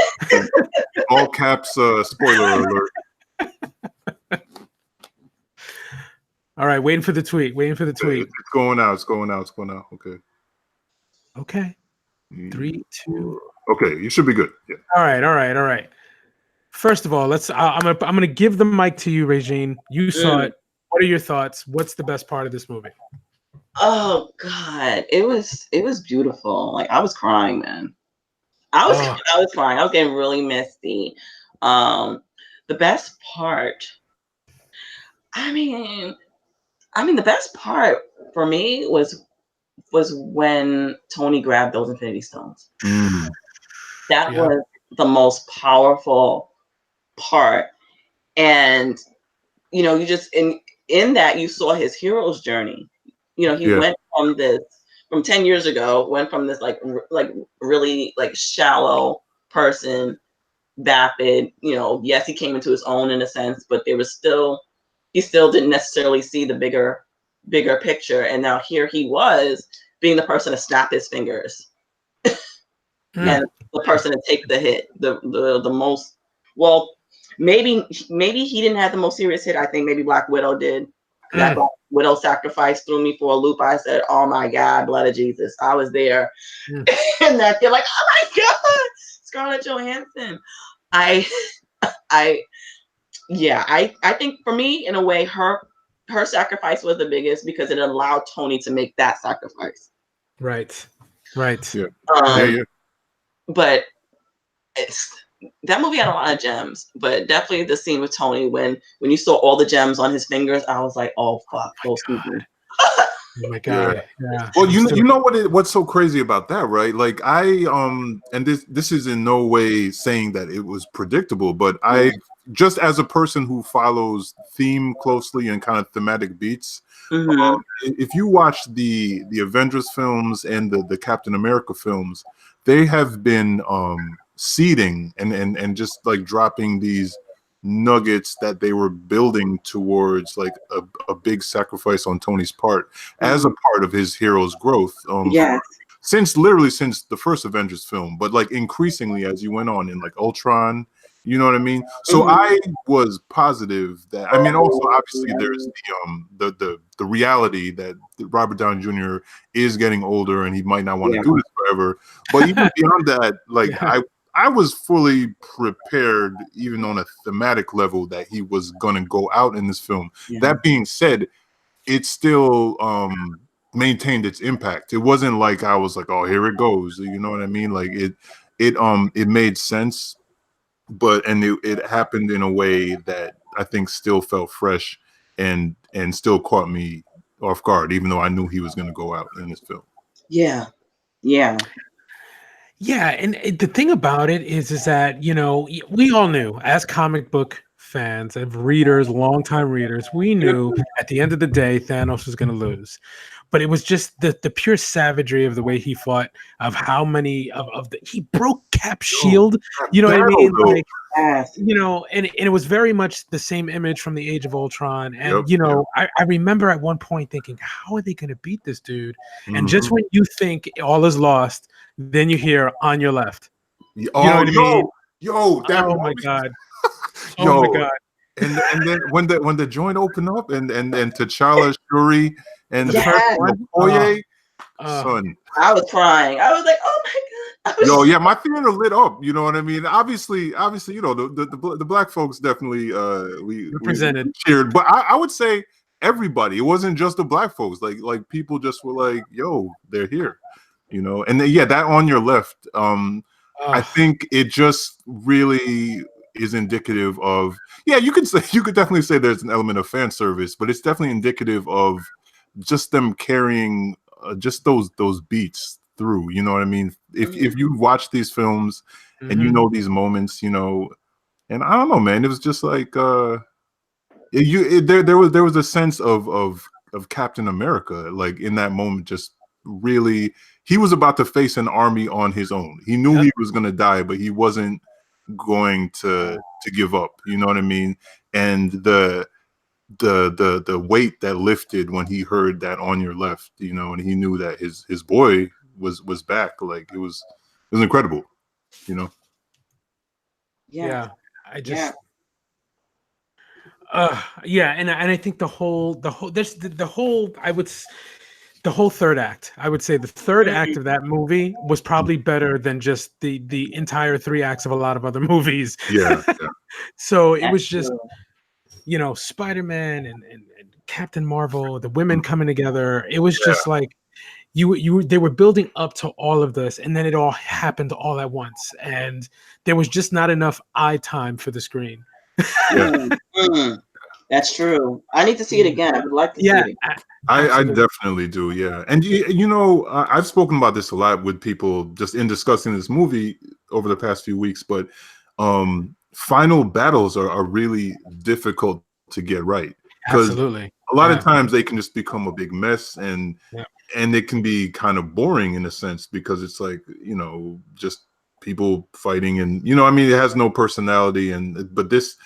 All caps. Spoiler alert. All right, waiting for the tweet. It's going out. Okay. 3, 2. Okay, you should be good. Yeah. All right. First of all, I'm gonna give the mic to you, Regine. You saw it. What are your thoughts? What's the best part of this movie? Oh God, it was beautiful. Like I was crying, man. I was crying. I was getting really misty. The best part, I mean, the best part for me was when Tony grabbed those Infinity Stones. That was the most powerful part, and you just in that you saw his hero's journey. He went from 10 years ago, went from this like really like shallow person, vapid, yes, he came into his own in a sense, but he still didn't necessarily see the bigger picture. And now here he was being the person to snap his fingers and the person to take the hit, the most, well, maybe he didn't have the most serious hit. I think maybe Black Widow did. That Black Widow sacrifice threw me for a loop. I said, "Oh my God, blood of Jesus!" I was there, and that they're like, "Oh my God, Scarlett Johansson." I think for me, in a way, her sacrifice was the biggest because it allowed Tony to make that sacrifice. Right. Yeah. But that movie had a lot of gems, but definitely the scene with Tony when you saw all the gems on his fingers, I was like, oh fuck, those people. Oh my Yeah. God. Yeah. Well, I'm still, you know what's so crazy about that, right? Like and this is in no way saying that it was predictable, but I just as a person who follows theme closely and kind of thematic beats, Mm-hmm. if you watch the Avengers films and the Captain America films, they have been seeding and just like dropping these nuggets that they were building towards like a big sacrifice on Tony's part as a part of his hero's growth Yes. since literally since the first Avengers film, but like increasingly as you went on in like Ultron, you know what I mean? So I was positive that, I mean, also obviously there's the reality that Robert Downey Jr. is getting older and he might not want to do this forever. But even beyond that, like I was fully prepared, even on a thematic level, that he was gonna go out in this film. That being said, it still maintained its impact. It wasn't like I was like, oh, here it goes. You know what I mean? Like it made sense, but it happened in a way that I think still felt fresh and still caught me off guard, even though I knew he was going to go out in this film. Yeah. Yeah. Yeah, and the thing about it is that, you know, we all knew as comic book fans and readers, longtime readers, we knew at the end of the day Thanos was going to lose. But it was just the pure savagery of the way he fought, of how many of the he broke Cap's shield. You know what I mean? Like, you know, and it was very much the same image from the Age of Ultron. And you know, I remember at one point thinking, how are they going to beat this dude? And just when you think all is lost, then you hear "On Your Left." You know what I mean? Yo, that oh my God! Yo, oh my God! And then when the joint opened up and T'Challa, Shuri, and The first one, Okoye, son, I was crying. I was like, oh my God. Yo, yeah, my theater lit up. You know what I mean? Obviously, you know, the black folks definitely we represented, cheered, but I would say everybody. It wasn't just the black folks. Like people just were like, "Yo, they're here," you know. And then, yeah, that On Your Left. I think it just really is indicative of. Yeah, you could definitely say there's an element of fan service, but it's definitely indicative of just them carrying just those beats through. You know what I mean? If you watch these films and you know these moments, you know, and I don't know, man, it was just like there was a sense of Captain America, like in that moment, just really he was about to face an army on his own. He knew he was gonna die, but he wasn't going to give up. You know what I mean? And the weight that lifted when he heard that On Your Left, you know, and he knew that his boy was back. Like it was incredible, you know. Yeah, I just yeah, and I think the whole the whole third act, I would say the third act of that movie was probably better than just the entire 3 acts of a lot of other movies. Yeah. So it was just, you know, Spider-Man and Captain Marvel, the women coming together. It was just like they were building up to all of this, and then it all happened all at once, and there was just not enough eye time for the screen. That's true. I need to see it again. I would like to see it again. I definitely do. Yeah. And you know, I've spoken about this a lot with people just in discussing this movie over the past few weeks, but final battles are really difficult to get right. Absolutely. A lot of times they can just become a big mess and it can be kind of boring in a sense because it's like, you know, just people fighting and, you know, I mean, it has no personality but this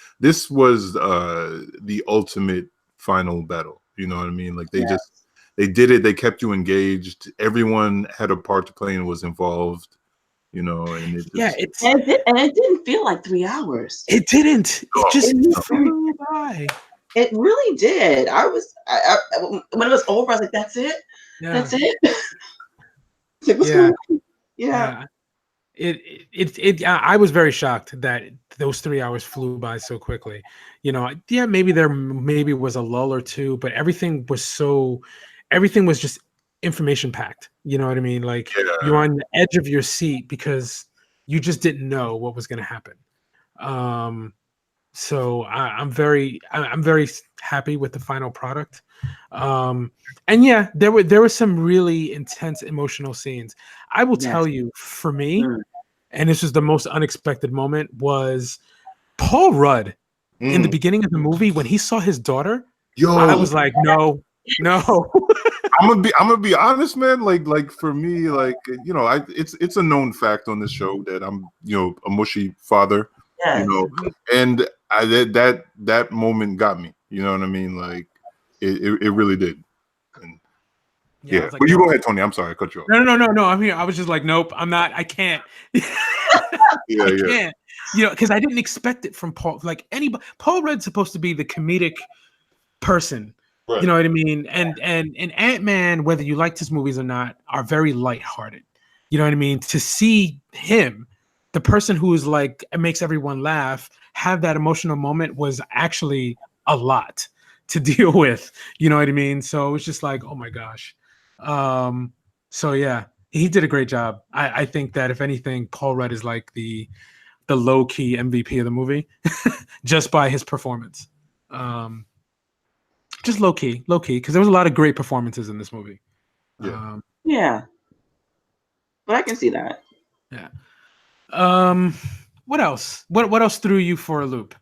was the ultimate final battle. You know what I mean? Like they did it. They kept you engaged. Everyone had a part to play and was involved, you know, and it just, and it didn't feel like 3 hours. It didn't. It just flew by. It really did. I when it was over, I was like, "That's it. That's it." Yeah. I was very shocked that those 3 hours flew by so quickly. You know, yeah, maybe there was a lull or two, but everything was just information packed. You know what I mean? Like you're on the edge of your seat because you just didn't know what was going to happen. So I'm very happy happy with the final product. And yeah, there were some really intense emotional scenes. I will tell you, for me, and this was the most unexpected moment, was Paul Rudd in the beginning of the movie when he saw his daughter. I was like, no. I'm gonna be honest, man. Like for me, like it's a known fact on this show that I'm a mushy father. Yes. And that moment got me. You know what I mean? Like it really did. And yeah. Like, but you go ahead, Tony. I'm sorry, I cut you off. No. I mean, I was just like, nope, I'm not. I can't. I can't. Because I didn't expect it from Paul. Like anybody, Paul Rudd's supposed to be the comedic person. Right. You know what I mean? And Ant-Man, whether you liked his movies or not, are very lighthearted. You know what I mean? To see him, the person who is like makes everyone laugh, have that emotional moment was actually a lot to deal with. You know what I mean? So it's just like, oh my gosh. So yeah, he did a great job. I think that if anything, Paul Rudd is like the low-key MVP of the movie, just by his performance. Just low key, because there was a lot of great performances in this movie. Yeah, but I can see that. Yeah. What else? What else threw you for a loop?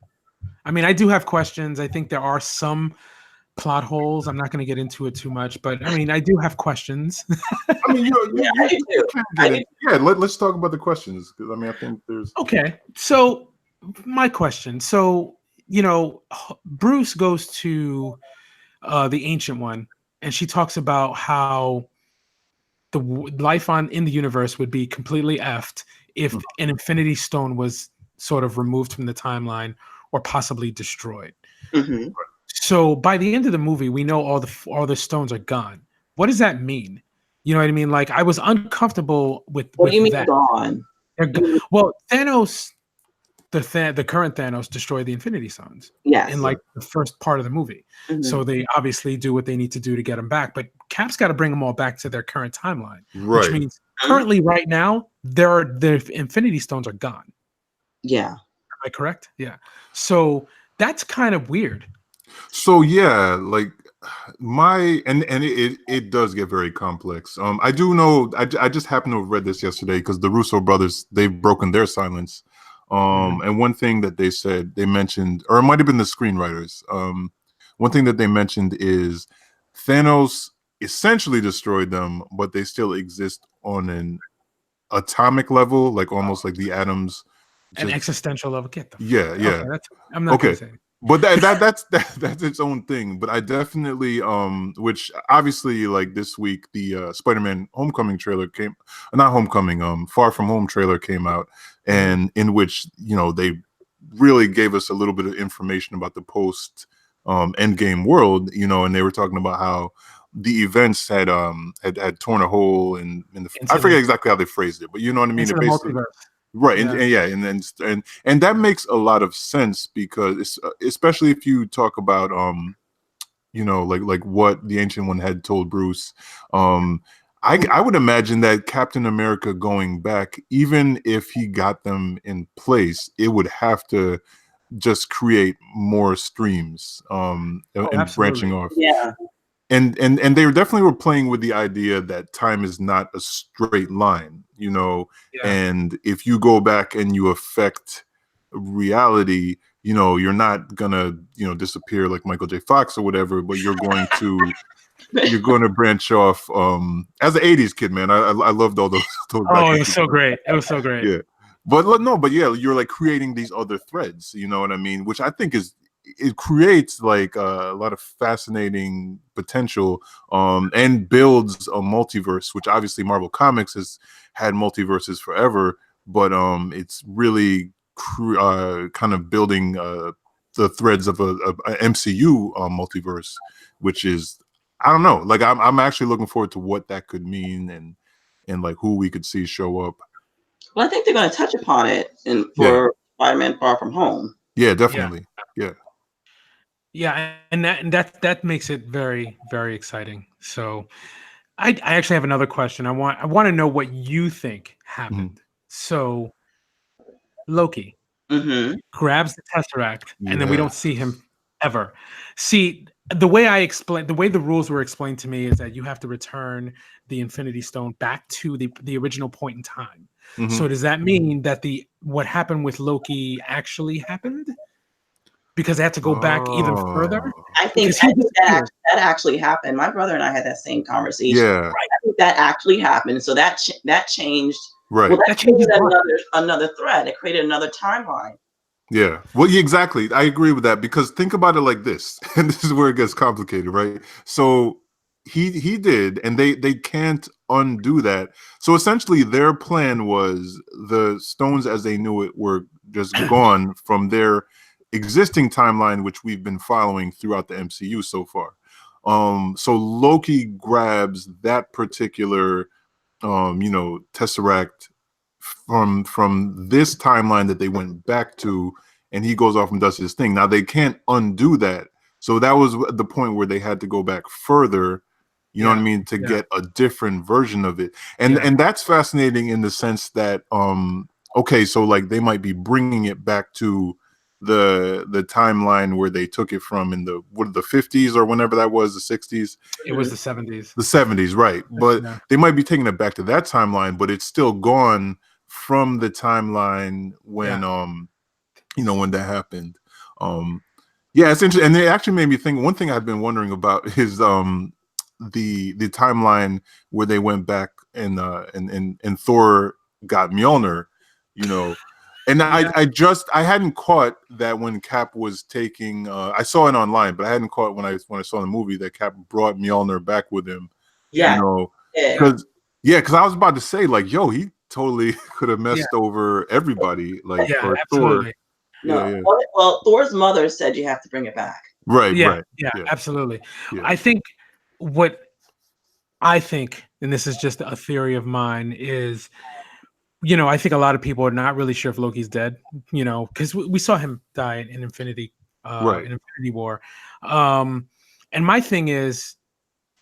I mean, I do have questions. I think there are some plot holes. I'm not going to get into it too much, but I mean, I do have questions. I mean, let's talk about the questions, because I mean, I think there's okay. So my question. So Bruce goes to the Ancient One, and she talks about how the life in the universe would be completely effed if an Infinity Stone was sort of removed from the timeline or possibly destroyed. Mm-hmm. So by the end of the movie, we know all the stones are gone. What does that mean? You know what I mean? Like, I was uncomfortable with. What do you mean that. Gone? Well, Thanos. The current Thanos destroyed the Infinity Stones in like the first part of the movie. Mm-hmm. So they obviously do what they need to do to get them back. But Cap's got to bring them all back to their current timeline, which means currently right now the Infinity Stones are gone. Yeah. Am I correct? Yeah. So that's kind of weird. So yeah, like it does get very complex. I do know. I just happened to have read this yesterday because the Russo brothers, they've broken their silence. And one thing that they mentioned, or it might have been the screenwriters. One thing that they mentioned is Thanos essentially destroyed them, but they still exist on an atomic level, like almost like the atoms. An existential level. Get the yeah. Okay, I'm not gonna say. But that's its own thing. But I definitely which obviously, like this week the Spider-Man Homecoming trailer Far From Home trailer came out, and in which they really gave us a little bit of information about the post Endgame world, and they were talking about how the events had torn a hole in the I forget exactly how they phrased it, but you know what I mean. It basically, right, yeah. And that makes a lot of sense, because especially if you talk about like what the Ancient One had told Bruce. I would imagine that Captain America going back, even if he got them in place, it would have to just create more streams and branching off. Yeah. And they definitely were playing with the idea that time is not a straight line, and if you go back and you affect reality, you're not gonna disappear like Michael J. Fox or whatever, but you're going to branch off. As an 80s kid, man, I loved all those it was so great. It was so great. Yeah. But you're like creating these other threads, you know what I mean? Which I think it creates like a lot of fascinating potential, and builds a multiverse, which obviously Marvel Comics has had multiverses forever, but it's really kind of building the threads of a MCU multiverse, which is, I don't know, like I'm actually looking forward to what that could mean, and like who we could see show up. Well, I think they're going to touch upon it for Spider-Man Far From Home. Yeah, definitely. Yeah, and that makes it very, very exciting. So I actually have another question. I want to know what you think happened. So Loki grabs the Tesseract, and then we don't see him ever. See, the way the rules were explained to me is that you have to return the Infinity Stone back to the original point in time. So does that mean that what happened with Loki actually happened? Because they had to go back even further? I think that actually happened. My brother and I had that same conversation. Yeah. Right. I think that actually happened. So that changed. Right. Well, that created another thread. It created another timeline. Yeah. Well, exactly. I agree with that, because think about it like this, and this is where it gets complicated, right? So he did, and they can't undo that. So essentially, their plan was the stones as they knew it were just gone from their existing timeline, which we've been following throughout the MCU so far. So Loki grabs that particular Tesseract from this timeline that they went back to, and he goes off and does his thing. Now they can't undo that, so that was the point where they had to go back further, you know what I mean, to get a different version of it. And that's fascinating in the sense that okay, so like they might be bringing it back to the timeline where they took it from in the 50s or whenever that was, the 60s. It was the 70s. The 70s, right? But they might be taking it back to that timeline, but it's still gone from the timeline when when that happened. It's interesting, and it actually made me think. One thing I've been wondering about is the timeline where they went back and Thor got Mjolnir, And I hadn't caught that when Cap was taking. I saw it online, but I hadn't caught when I saw the movie that Cap brought Mjolnir back with him. Yeah, because I was about to say, like, yo, he totally could have messed over everybody. Like, for absolutely. Thor. Well, Thor's mother said you have to bring it back. Right. Yeah, absolutely. Yeah. I think, and this is just a theory of mine, is, I think a lot of people are not really sure if Loki's dead, because we saw him die in Infinity War. And my thing is,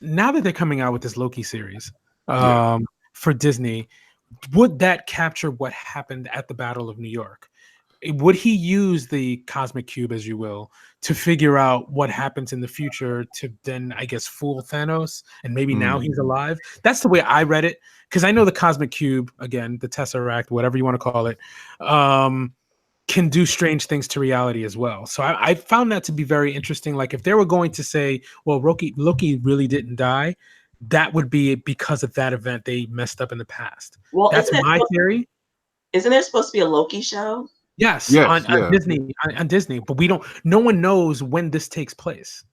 now that they're coming out with this Loki series for Disney, would that capture what happened at the Battle of New York? Would he use the cosmic cube, as you will, to figure out what happens in the future to then, I guess, fool Thanos? And maybe now he's alive? That's the way I read it. Because I know the cosmic cube, again, the Tesseract, whatever you want to call it, can do strange things to reality as well. So I found that to be very interesting. Like, if they were going to say, well, Loki really didn't die, that would be because of that event they messed up in the past. Well, that's my theory. Isn't there supposed to be a Loki show? Yes, on Disney, but no one knows when this takes place.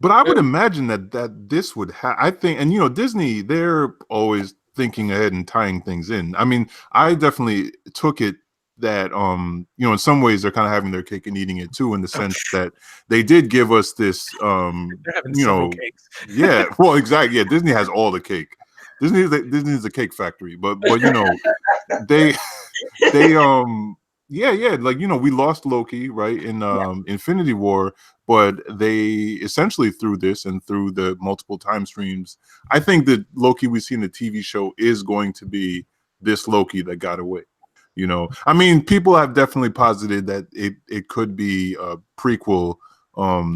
But I would imagine that this would I think, and Disney, they're always thinking ahead and tying things in. I mean, I definitely took it that in some ways they're kind of having their cake and eating it too, in the sense that they did give us this they're having several cakes. Well, exactly. Yeah, Disney has all the cake. Disney is a cake factory, but they like, we lost Loki, right, in Infinity War, but they essentially, through this and through the multiple time streams, I think that Loki we see in the TV show is going to be this Loki that got away. I mean, people have definitely posited that it could be a prequel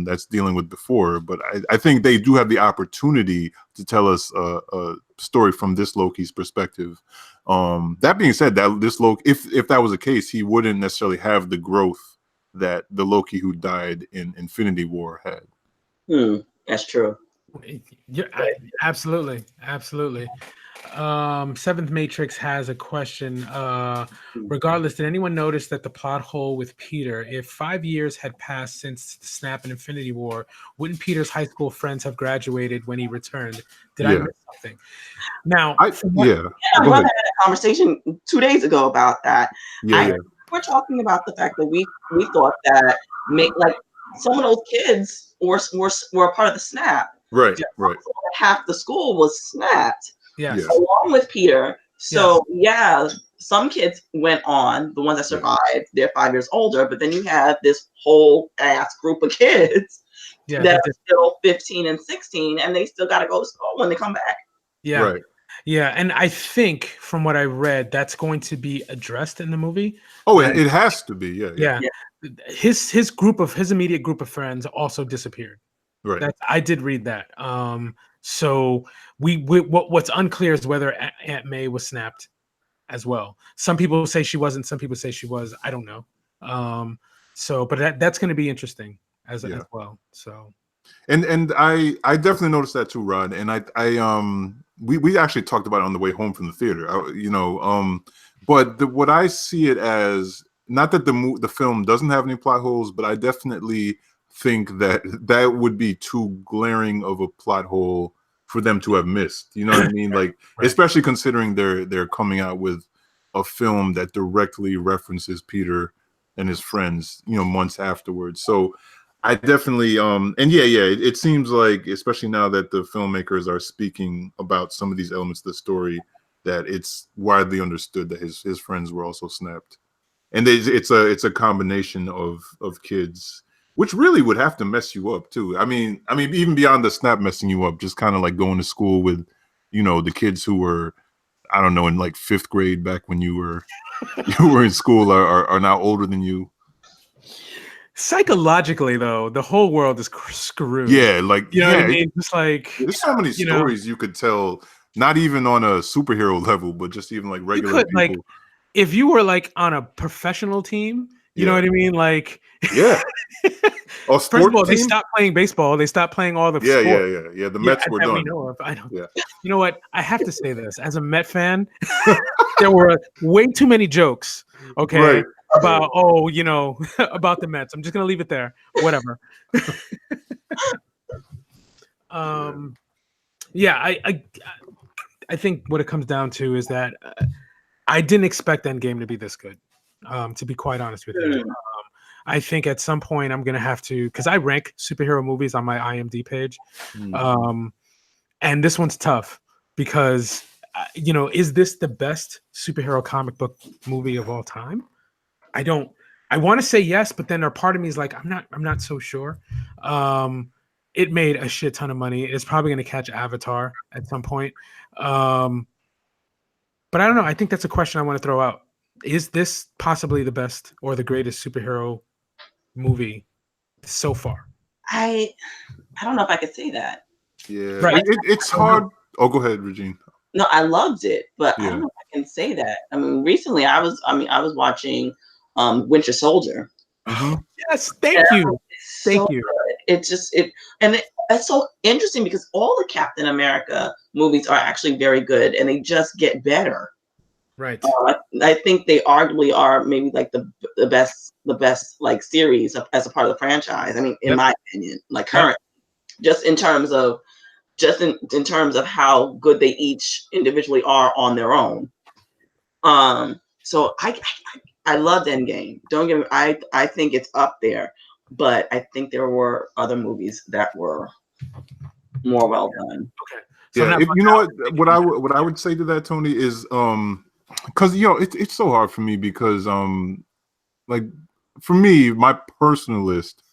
that's dealing with before, but I think they do have the opportunity to tell us a story from this Loki's perspective. That being said, that this Loki, if that was the case, he wouldn't necessarily have the growth that the Loki who died in Infinity War had. That's true. Yeah, absolutely. Seventh Matrix has a question. Regardless, did anyone notice that the plot hole with Peter, if 5 years had passed since the snap in Infinity War, wouldn't Peter's high school friends have graduated when he returned? Did I miss something? Now, my brother had a conversation 2 days ago about that. We're talking about the fact that we thought that some of those kids were a part of the snap. Right. Half the school was snapped. Yes. Along with Peter. So some kids went on, the ones that survived, they're 5 years older, but then you have this whole ass group of kids that are still 15 and 16, and they still got to go to school when they come back. Yeah. Right. Yeah, and I think from what I read, that's going to be addressed in the movie. Oh, That- it has to be. Yeah, yeah. yeah. His immediate group of friends also disappeared. Right. I did read that. So what's unclear is whether Aunt May was snapped as well. Some people say she wasn't. Some people say she was. I don't know. So, but that's going to be interesting as well. So, and I definitely noticed that too, Rod. And we actually talked about it on the way home from the theater. But what I see it as, not that the film doesn't have any plot holes, but I definitely think that would be too glaring of a plot hole for them to have missed. You know what I mean? Like, right. especially considering they're coming out with a film that directly references Peter and his friends, months afterwards. So I definitely and it seems like, especially now that the filmmakers are speaking about some of these elements of the story, that it's widely understood that his friends were also snapped. And it's a combination of kids, which really would have to mess you up too. I mean, even beyond the snap messing you up, just kind of like going to school with, the kids who were, I don't know, in like 5th grade back when you were in school are now older than you. Psychologically, though, the whole world is screwed. Yeah, like you know what I mean. Just like there's so many stories you could tell, not even on a superhero level, but just even like regular people. Like, if you were like on a professional team, you know what I mean? Like, yeah. First of all, they stopped playing baseball. They stopped playing all the sports. Yeah. The Mets were done. We know of. I don't. Yeah. You know what? I have to say this as a Met fan. There were way too many jokes. Okay. Right. About about the Mets. I'm just gonna leave it there. Whatever. Yeah. I think what it comes down to is that I didn't expect Endgame to be this good. To be quite honest with you. I think at some point I'm going to have to, because I rank superhero movies on my IMDb page. And this one's tough because, is this the best superhero comic book movie of all time? I want to say yes, but then a part of me is like, I'm not so sure. It made a shit ton of money. It's probably going to catch Avatar at some point. But I don't know. I think that's a question I want to throw out. Is this possibly the best or the greatest superhero movie so far? I don't know if I could say that. Yeah, right. It's hard. Oh, go ahead, Regine. No, I loved it, but I don't know if I can say that. I mean, recently I was watching Winter Soldier. Yes, thank you. Thank you. It's so interesting because all the Captain America movies are actually very good and they just get better. Right. I think they arguably are maybe like the best like series as a part of the franchise. I mean, in my opinion, like current, just in terms of how good they each individually are on their own. So I loved Endgame. Don't get me. I think it's up there, but I think there were other movies that were more well done. Okay. So what I would say to that, Tony, is because it's so hard for me because like for me, my personal list,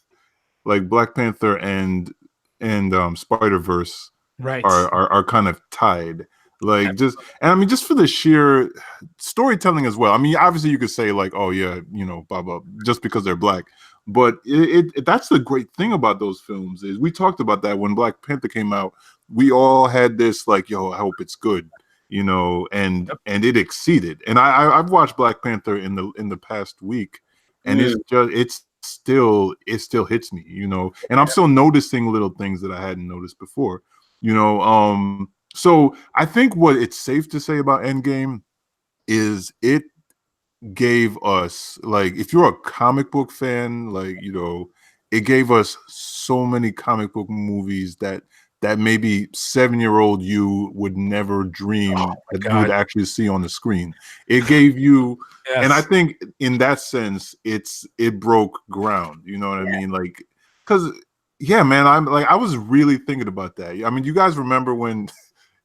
like Black Panther and Spider-Verse are kind of tied. Like just for the sheer storytelling as well. I mean, obviously you could say like, oh yeah, blah blah, just because they're black. But that's the great thing about those films is we talked about that when Black Panther came out. We all had this like, yo, I hope it's good, and it exceeded. And I've watched Black Panther in the past week, and it still hits me, and I'm still noticing little things that I hadn't noticed before, So I think what it's safe to say about Endgame is it gave us, like, if you're a comic book fan, like, it gave us so many comic book movies that maybe 7-year-old you would never dream that you would actually see on the screen. It gave you, and I think in that sense, it broke ground. You know what I mean? Like, because man, I was really thinking about that. I mean, you guys remember when,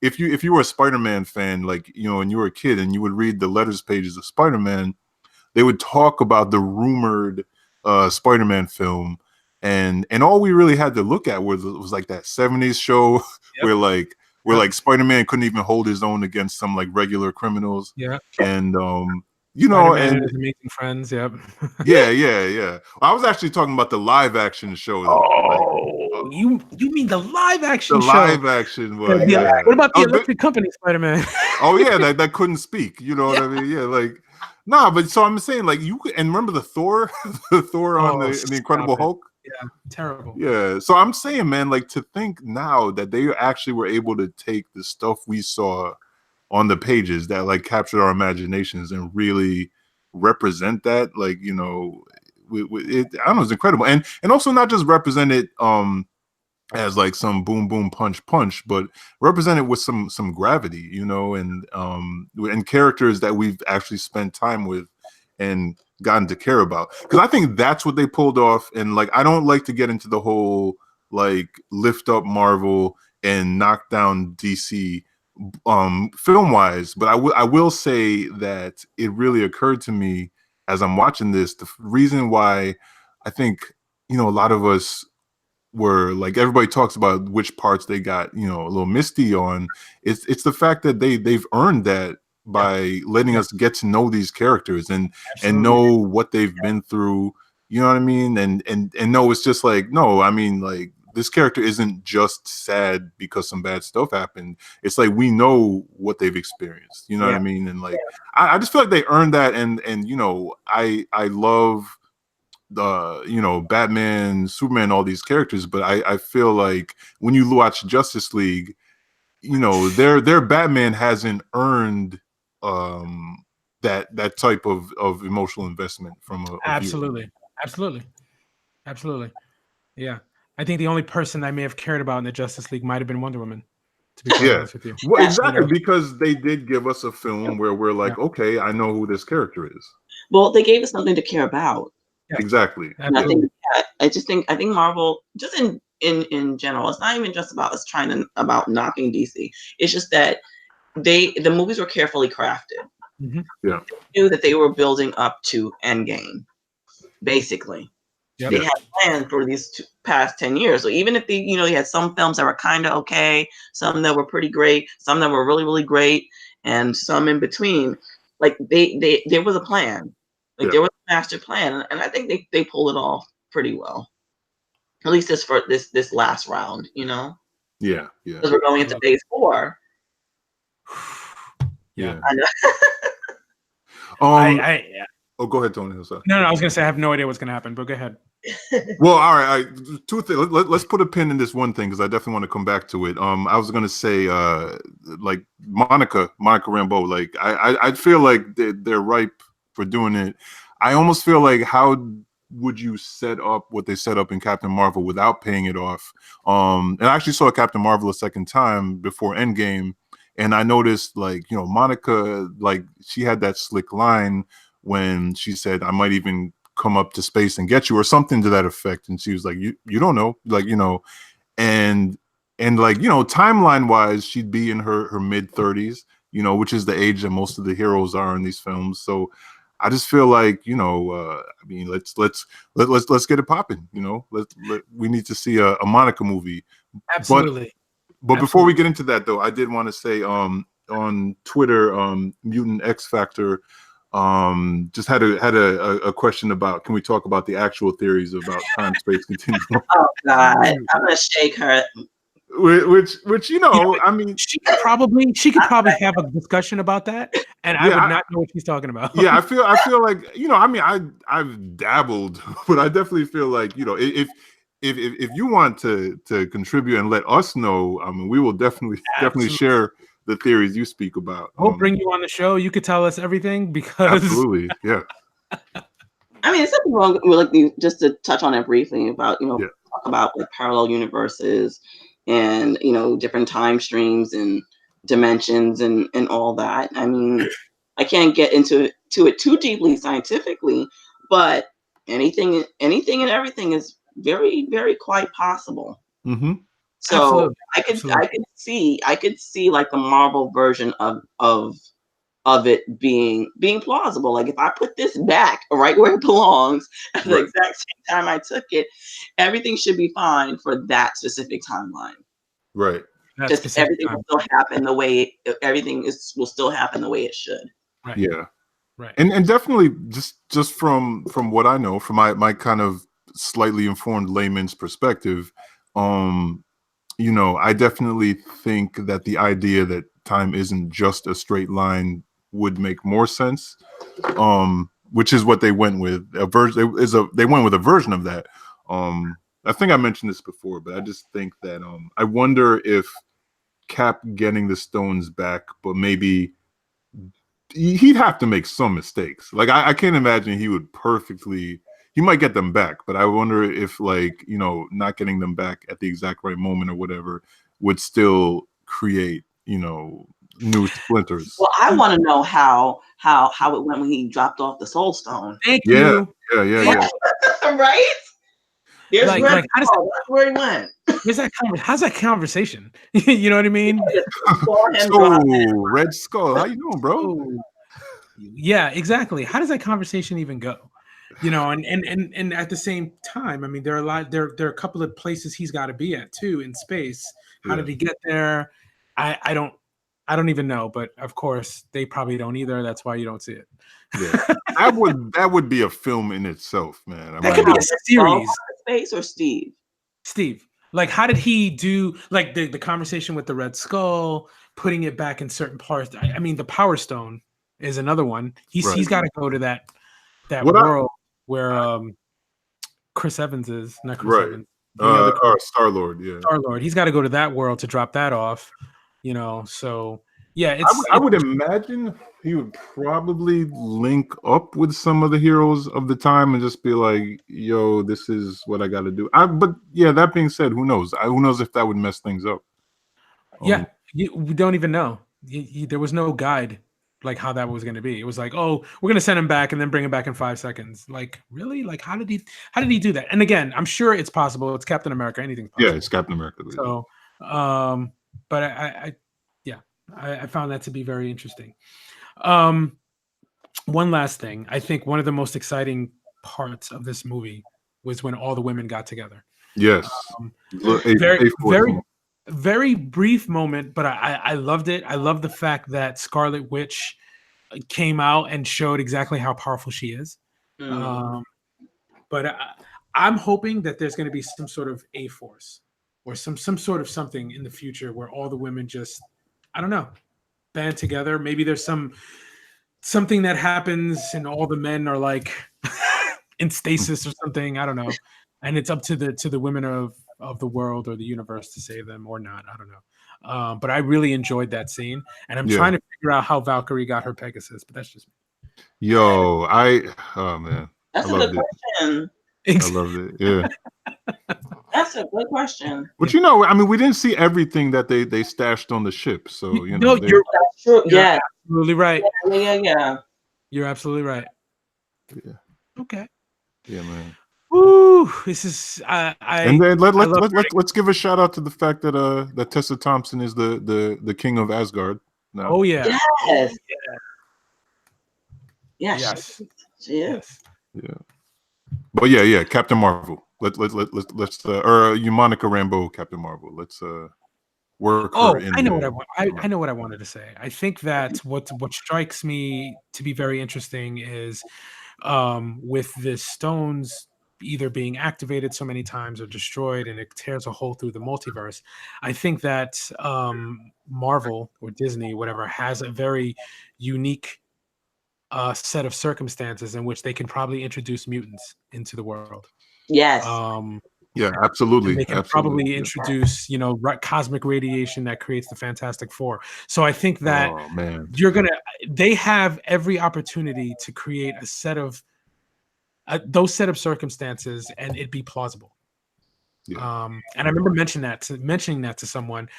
if you were a Spider-Man fan, like, and you were a kid and you would read the letters pages of Spider-Man, they would talk about the rumored Spider-Man film. And all we really had to look at was like that 70s show where like where like Spider-Man couldn't even hold his own against some like regular criminals. Yeah. And Spider-Man and his Amazing Friends. Yep. yeah. I was actually talking about the live action show though. Oh, you mean the live action the show? Live action one. Yeah. Yeah. What about the Electric Company Spider-Man? Oh yeah, that couldn't speak. You know what I mean? Yeah, like nah, but so I'm saying like you could, and remember the Thor, the Thor on the Incredible Hulk. Yeah, terrible. Yeah, so I'm saying, man, like to think now that they actually were able to take the stuff we saw on the pages that like captured our imaginations and really represent that, like I don't know, it's incredible, and also not just represent it as like some boom boom punch punch, but represent it with some gravity, and characters that we've actually spent time with and gotten to care about, because I think that's what they pulled off. And like I don't like to get into the whole like lift up Marvel and knock down DC film wise, but I will say that it really occurred to me as I'm watching this, the reason why I think a lot of us were like, everybody talks about which parts they got a little misty on. It's the fact that they've earned that by letting us get to know these characters and know what they've been through, you know what I mean, and no, it's just like, no, I mean, like this character isn't just sad because some bad stuff happened. It's like we know what they've experienced, you know what I mean, and like I just feel like they earned that, and I love the Batman, Superman, all these characters, but I feel like when you watch Justice League, their Batman hasn't earned that type of emotional investment from a absolutely. Yeah, I think the only person I may have cared about in the Justice League might have been Wonder Woman, to be quite honest with you. Well, exactly, because they did give us a film where we're like, okay, I know who this character is. Well, they gave us something to care about. Yeah. Exactly. And I think Marvel, just in general, it's not even just about us about knocking DC. It's just that the movies were carefully crafted. Mm-hmm. Yeah, they knew that they were building up to Endgame, basically. Yep. They had plans for these past 10 years. So even if they had some films that were kind of okay, some that were pretty great, some that were really, really great, and some in between, like there was a plan. Like there was a master plan, and I think they pulled it off pretty well. At least this last round, Yeah. Because we're going into phase 4. Yeah. Oh, go ahead, Tony. No, I was gonna say I have no idea what's gonna happen, but go aheid. Well, all right. Two things. Let's put a pin in this one thing because I definitely want to come back to it. I was gonna say, like Monica Rambeau. Like I feel like they're ripe for doing it. I almost feel like, how would you set up what they set up in Captain Marvel without paying it off? And I actually saw Captain Marvel a second time before Endgame, and I noticed, like, Monica, like, she had that slick line when she said, I might even come up to space and get you, or something to that effect. And she was like, you don't know, like, and like, timeline wise, she'd be in her mid 30s, which is the age that most of the heroes are in these films. So I just feel like, I mean, let's get it popping. We need to see a Monica movie. Absolutely. But before we get into that, though, I did want to say, on Twitter, Mutant X Factor just had a question about, can we talk about the actual theories about time space continuum? Oh God, I'm gonna shake her. Which I mean, she could probably have a discussion about that, and I would not know what she's talking about. Yeah, I feel like, I mean, I've dabbled, but I definitely feel like, if you want to contribute and let us know, I mean, we will definitely share the theories you speak about. We'll bring you on the show. You could tell us everything, because absolutely, yeah. I mean, it's something wrong with, like, just to touch on it briefly about talk about like parallel universes and different time streams and dimensions and all that. I mean, I can't get into it too deeply scientifically, but anything and everything is very, very quite possible. Mm-hmm. So I could see like the Marvel version of it being plausible. Like, if I put this back right where it belongs at the exact same time I took it, everything should be fine for that specific timeline. Right. that Just specific everything time. will still happen the way will still happen the way it should. Right. Yeah. Right. And definitely just from what I know, from my kind of slightly informed layman's perspective, you know, I definitely think that the idea that time isn't just a straight line would make more sense. Which is what they went with. They went with a version of that. I think I mentioned this before, but I just think that I wonder if Cap getting the stones back, but maybe he'd have to make some mistakes. Like I can't imagine he would perfectly. He might get them back, but I wonder if, like, you know, not getting them back at the exact right moment or whatever would still create, you know, new splinters. Well, I want to know how it went when he dropped off the Soul Stone. Thank Yeah, you. yeah. Right? There's Like, Red how does Skull. That's where he went. how's that conversation? You know what I mean? Saw him So, drop it. Red Skull, how you doing, bro? Oh, yeah, exactly. How does that conversation even go? You know, and at the same time, I mean, there are a couple of places he's got to be at too in space. How did he get there? I don't even know, but of course they probably don't either. That's why you don't see it. Yeah, that would be a film in itself, man. I That mean, could be a series. Space or Steve? Steve, like, how did he do, like, the conversation with the Red Skull, putting it back in certain parts? I mean, the Power Stone is another one. He's got to go to that world where Chris Evans is, not Chris Evans, the other Star-Lord, yeah. Star-Lord. He's got to go to that world to drop that off, you know. So yeah, I would imagine he would probably link up with some of the heroes of the time and just be like, "Yo, this is what I got to do." But yeah, that being said, who knows? Who knows if that would mess things up? Yeah, we don't even know. There was no guide like how that was going to be. It was like, oh, we're going to send him back and then bring him back in 5 seconds. Like, really? Like, how did he do that? And again, I'm sure it's possible. It's Captain America. Anything's possible. Yeah, it's Captain America. So, but I found that to be very interesting. One last thing. I think one of the most exciting parts of this movie was when all the women got together. Yes. Very brief moment, but I loved it. I love the fact that Scarlet Witch came out and showed exactly how powerful she is. But I'm hoping that there's going to be some sort of A-Force or some sort of something in the future where all the women just, I don't know, band together. Maybe there's something that happens and all the men are like in stasis or something. I don't know. And it's up to the women of the world or the universe to save them or not. I don't know. But I really enjoyed that scene, and I'm trying to figure out how Valkyrie got her Pegasus, but that's just me. Yo, oh man, that's a good question. I loved it. Yeah, that's a good question. But you know, I mean, we didn't see everything that they stashed on the ship, so you know. No, that's true. Yeah, absolutely right. Yeah. You're absolutely right. Yeah. Okay. Yeah, man. Woo! This is and then let's give a shout out to the fact that Tessa Thompson is the king of Asgard now. Oh yeah. Yes. Oh, yeah. Yes. She is. Yeah. But yeah, Captain Marvel. Let's or you Monica Rambeau, Captain Marvel. Let's work her in. I know what I want. I know what I wanted to say. I think that what strikes me to be very interesting is with the stones either being activated so many times or destroyed and it tears a hole through the multiverse. I think that Marvel or Disney, whatever, has a very unique set of circumstances in which they can probably introduce mutants into the world. Yes. Yeah, absolutely. They can probably introduce, you know, cosmic radiation that creates the Fantastic Four. So I think that they have every opportunity to create a set of those set of circumstances and it be plausible. Yeah. And I remember mentioning that to someone.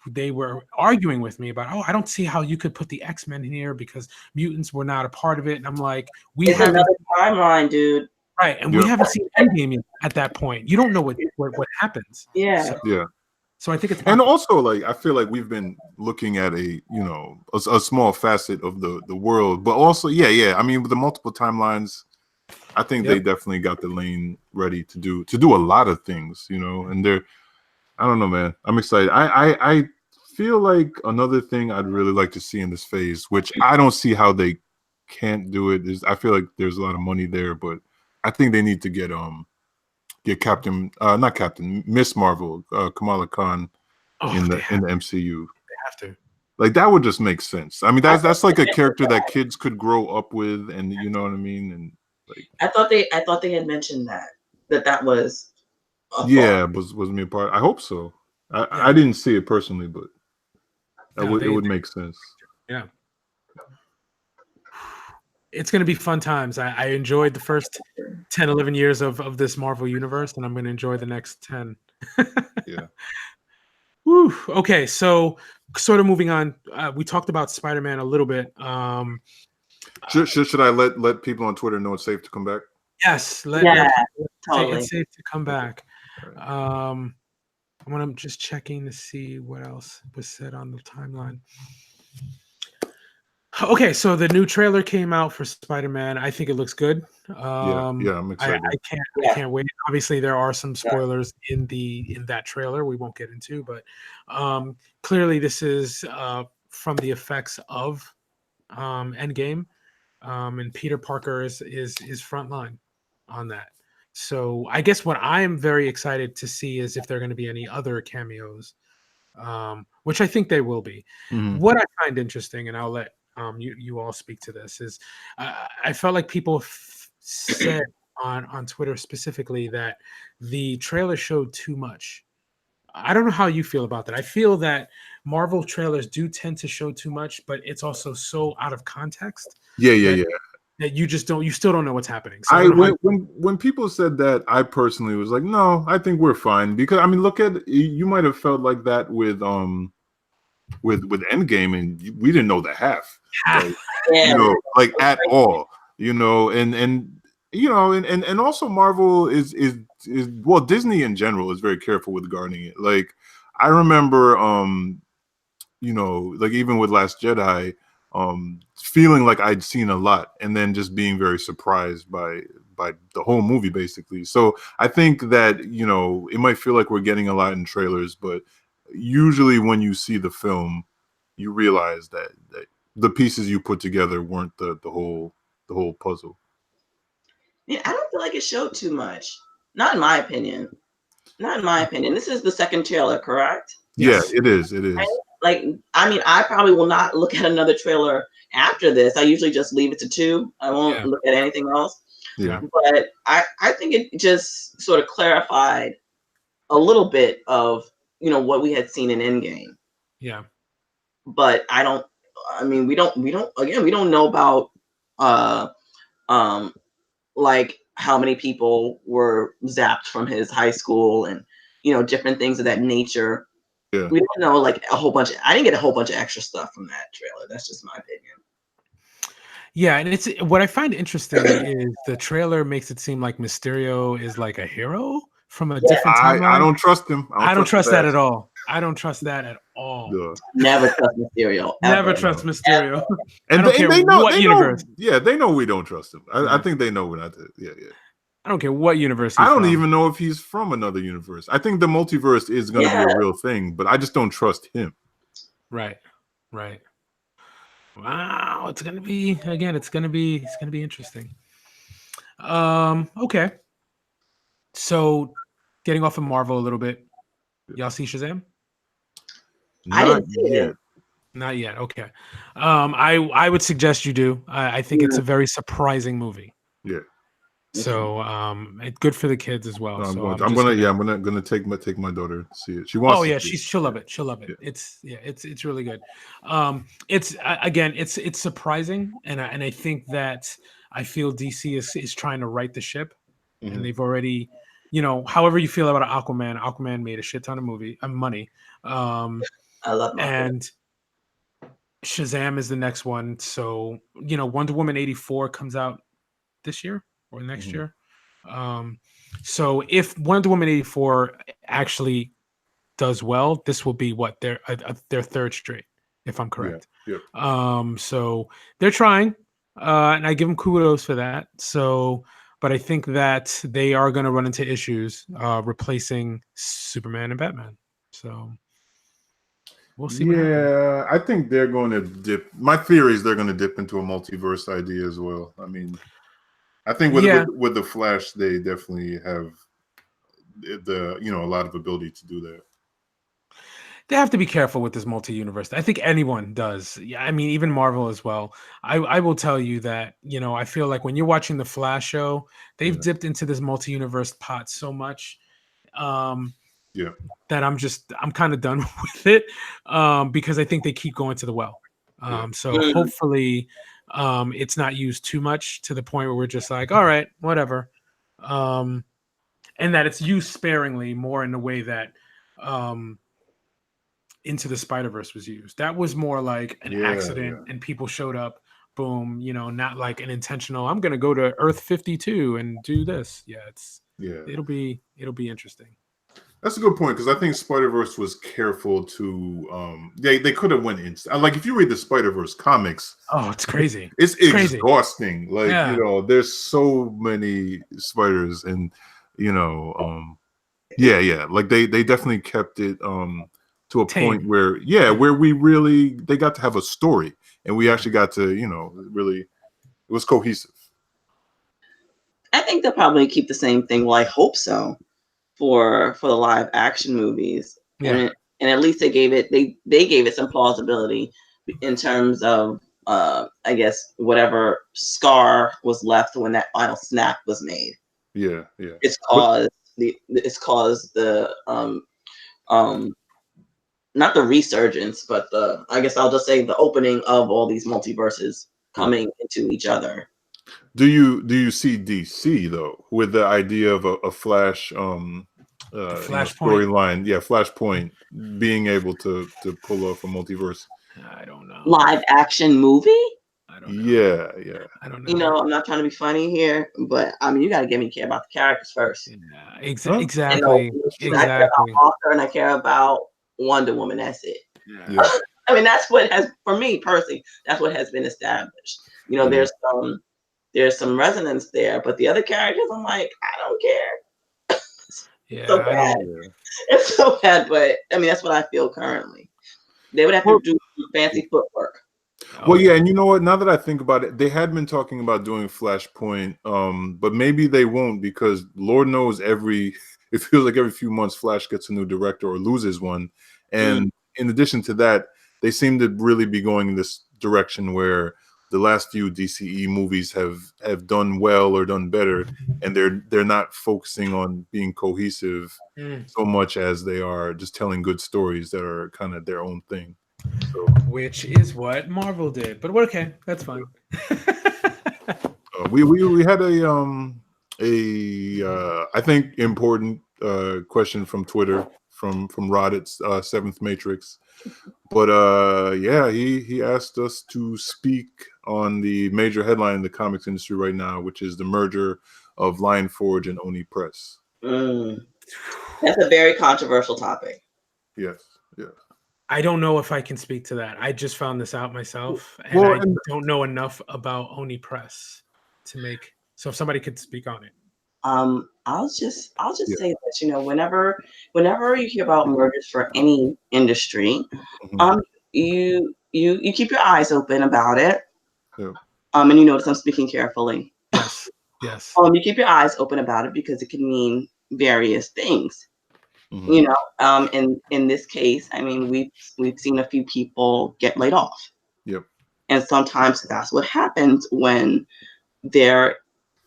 They were arguing with me about, I don't see how you could put the X-Men here because mutants were not a part of it. And I'm like, it's another timeline, dude. Right, and we haven't seen Endgame yet at that point. You don't know what happens. Yeah. So I think it's and also like I feel like we've been looking at a small facet of the world, but also I mean with the multiple timelines, I think they definitely got the lane ready to do a lot of things, you know. And I don't know, man. I'm excited. I feel like another thing I'd really like to see in this phase, which I don't see how they can't do it, is I feel like there's a lot of money there, but I think they need to get Miss Marvel, Kamala Khan in the MCU. They have to. Like that would just make sense. I mean, that's like a character that kids could grow up with, and you know what I mean. And like, I thought they had mentioned that was a thought. was me a part. I hope so. I didn't see it personally, but it would make sense. Yeah. It's going to be fun times. I enjoyed the first 10, 11 years of this Marvel universe, and I'm going to enjoy the next 10. Yeah. Woo. Okay, so sort of moving on. We talked about Spider-Man a little bit. Should I let people on Twitter know it's safe to come back? Yes. Totally. It's safe to come back. I'm just checking to see what else was said on the timeline. Okay, so the new trailer came out for Spider-Man. I think it looks good. I'm excited. I can't wait. Obviously, there are some spoilers in that trailer we won't get into, but clearly this is from the effects of Endgame, and Peter Parker is frontline on that. So I guess what I am very excited to see is if there are going to be any other cameos, which I think they will be. Mm-hmm. What I find interesting, and I'll let you all speak to this, is I felt like people said on Twitter specifically that the trailer showed too much. I don't know how you feel about that. I feel that Marvel trailers do tend to show too much, but it's also so out of context. That you still don't know what's happening. So when people said that, I personally was like, no, I think we're fine, because I mean, look at, you might have felt like that with Endgame, and we didn't know the half, like, like at all, and also Marvel is well, Disney in general is very careful with guarding it. Like I remember, like even with Last Jedi, feeling like I'd seen a lot, and then just being very surprised by the whole movie, basically. So I think that it might feel like we're getting a lot in trailers, but usually when you see the film, you realize that the pieces you put together weren't the whole puzzle. Yeah, I don't feel like it showed too much. Not in my opinion. This is the second trailer, correct? Yes. Yeah, it is. Like, I mean, I probably will not look at another trailer after this. I usually just leave it to 2. I won't look at anything else. Yeah. But I think it just sort of clarified a little bit of, what we had seen in Endgame. Yeah. But we don't know about like how many people were zapped from his high school and different things of that nature. Yeah. We didn't know like a whole bunch. I didn't get a whole bunch of extra stuff from that trailer. That's just my opinion. Yeah, and it's what I find interesting is the trailer makes it seem like Mysterio is like a hero from a different timeline. I don't trust him. I don't trust that at all. I don't trust that at all. Yeah. Never trust Mysterio. Never trust Mysterio. And they know what universe. They know we don't trust him. I think they know we're not. Yeah. I don't care what universe he's I don't from. even know if he's from another universe. I think the multiverse is going to be a real thing, but I just don't trust him. Right. Wow, it's gonna be interesting. Okay. So, getting off of Marvel a little bit, y'all see Shazam? Not yet. Not yet. Okay. I would suggest you do. I think it's a very surprising movie. Yeah. So it's good for the kids as well. No, I'm gonna take my daughter to see it. She wants. Oh yeah, she'll love it. She'll love it. Yeah. It's really good. It's surprising, and I think that I feel DC is trying to right the ship, and they've already, however you feel about Aquaman made a shit ton of money. I love Aquaman. And Shazam is the next one. So Wonder Woman 84 comes out this year or next year. So if Wonder Woman 84 actually does well, this will be their third straight, if I'm correct. Yeah. So they're trying, and I give them kudos for that. So, but I think that they are going to run into issues replacing Superman and Batman. So we'll see what happens. Yeah, I think they're going to dip. My theory is they're going to dip into a multiverse idea as well. I mean, I think with the Flash, they definitely have a lot of ability to do that. They have to be careful with this multi-universe. I think anyone does. Yeah, I mean, even Marvel as well. I will tell you that, I feel like when you're watching the Flash show, they've dipped into this multi-universe pot so much that I'm kind of done with it because I think they keep going to the well. So hopefully it's not used too much to the point where we're just like, all right, whatever. And that it's used sparingly, more in the way that Into the Spider-Verse was used. That was more like an accident and people showed up, boom, not like an intentional, I'm going to go to Earth 52 and do this. It'll be interesting. That's a good point, because I think Spider-Verse was careful to they could have went in, like, if you read the Spider-Verse comics, it's crazy. It's exhausting. Crazy. Like, there's so many spiders, and like they definitely kept it to a point where they got to have a story, and we actually got to really, it was cohesive. I think they'll probably keep the same thing. Well, I hope so for the live action movies. And at least they gave it some plausibility in terms of I guess whatever scar was left when that final snap was made. It's caused the not the resurgence, but I guess I'll just say the opening of all these multiverses coming into each other. Do you see DC though with the idea of a Flash storyline? Flashpoint being able to pull off a multiverse. I don't know. Live action movie? I don't know. I don't know. I'm not trying to be funny here, but I mean, you got to get me care about the characters first. Yeah, exactly. I care about Arthur and I care about Wonder Woman. That's it. I mean, that's what has, for me personally, that's what has been established. There's some resonance there, but the other characters, I'm like, I don't care. So bad. It's so bad, but I mean, that's what I feel currently. They would have to do fancy footwork. Well, yeah, and you know what? Now that I think about it, they had been talking about doing Flashpoint, but maybe they won't, because Lord knows it feels like every few months Flash gets a new director or loses one. And in addition to that, they seem to really be going in this direction where the last few DCE movies have done well or done better, and they're not focusing on being cohesive so much as they are just telling good stories that are kind of their own thing. So, which is what Marvel did, but okay, that's fine. We had I think important question from Twitter from Rod at Seventh Matrix, but he asked us to speak on the major headline in the comics industry right now, which is the merger of Lion Forge and Oni Press. That's a very controversial topic. Yes. I don't know if I can speak to that. I just found this out myself, and I don't know enough about Oni Press to make. So if somebody could speak on it. I'll just say that whenever you hear about mergers for any industry, you keep your eyes open about it. And you notice I'm speaking carefully. Yes. You keep your eyes open about it because it can mean various things. In this case, I mean, we've seen a few people get laid off. And sometimes that's what happens when there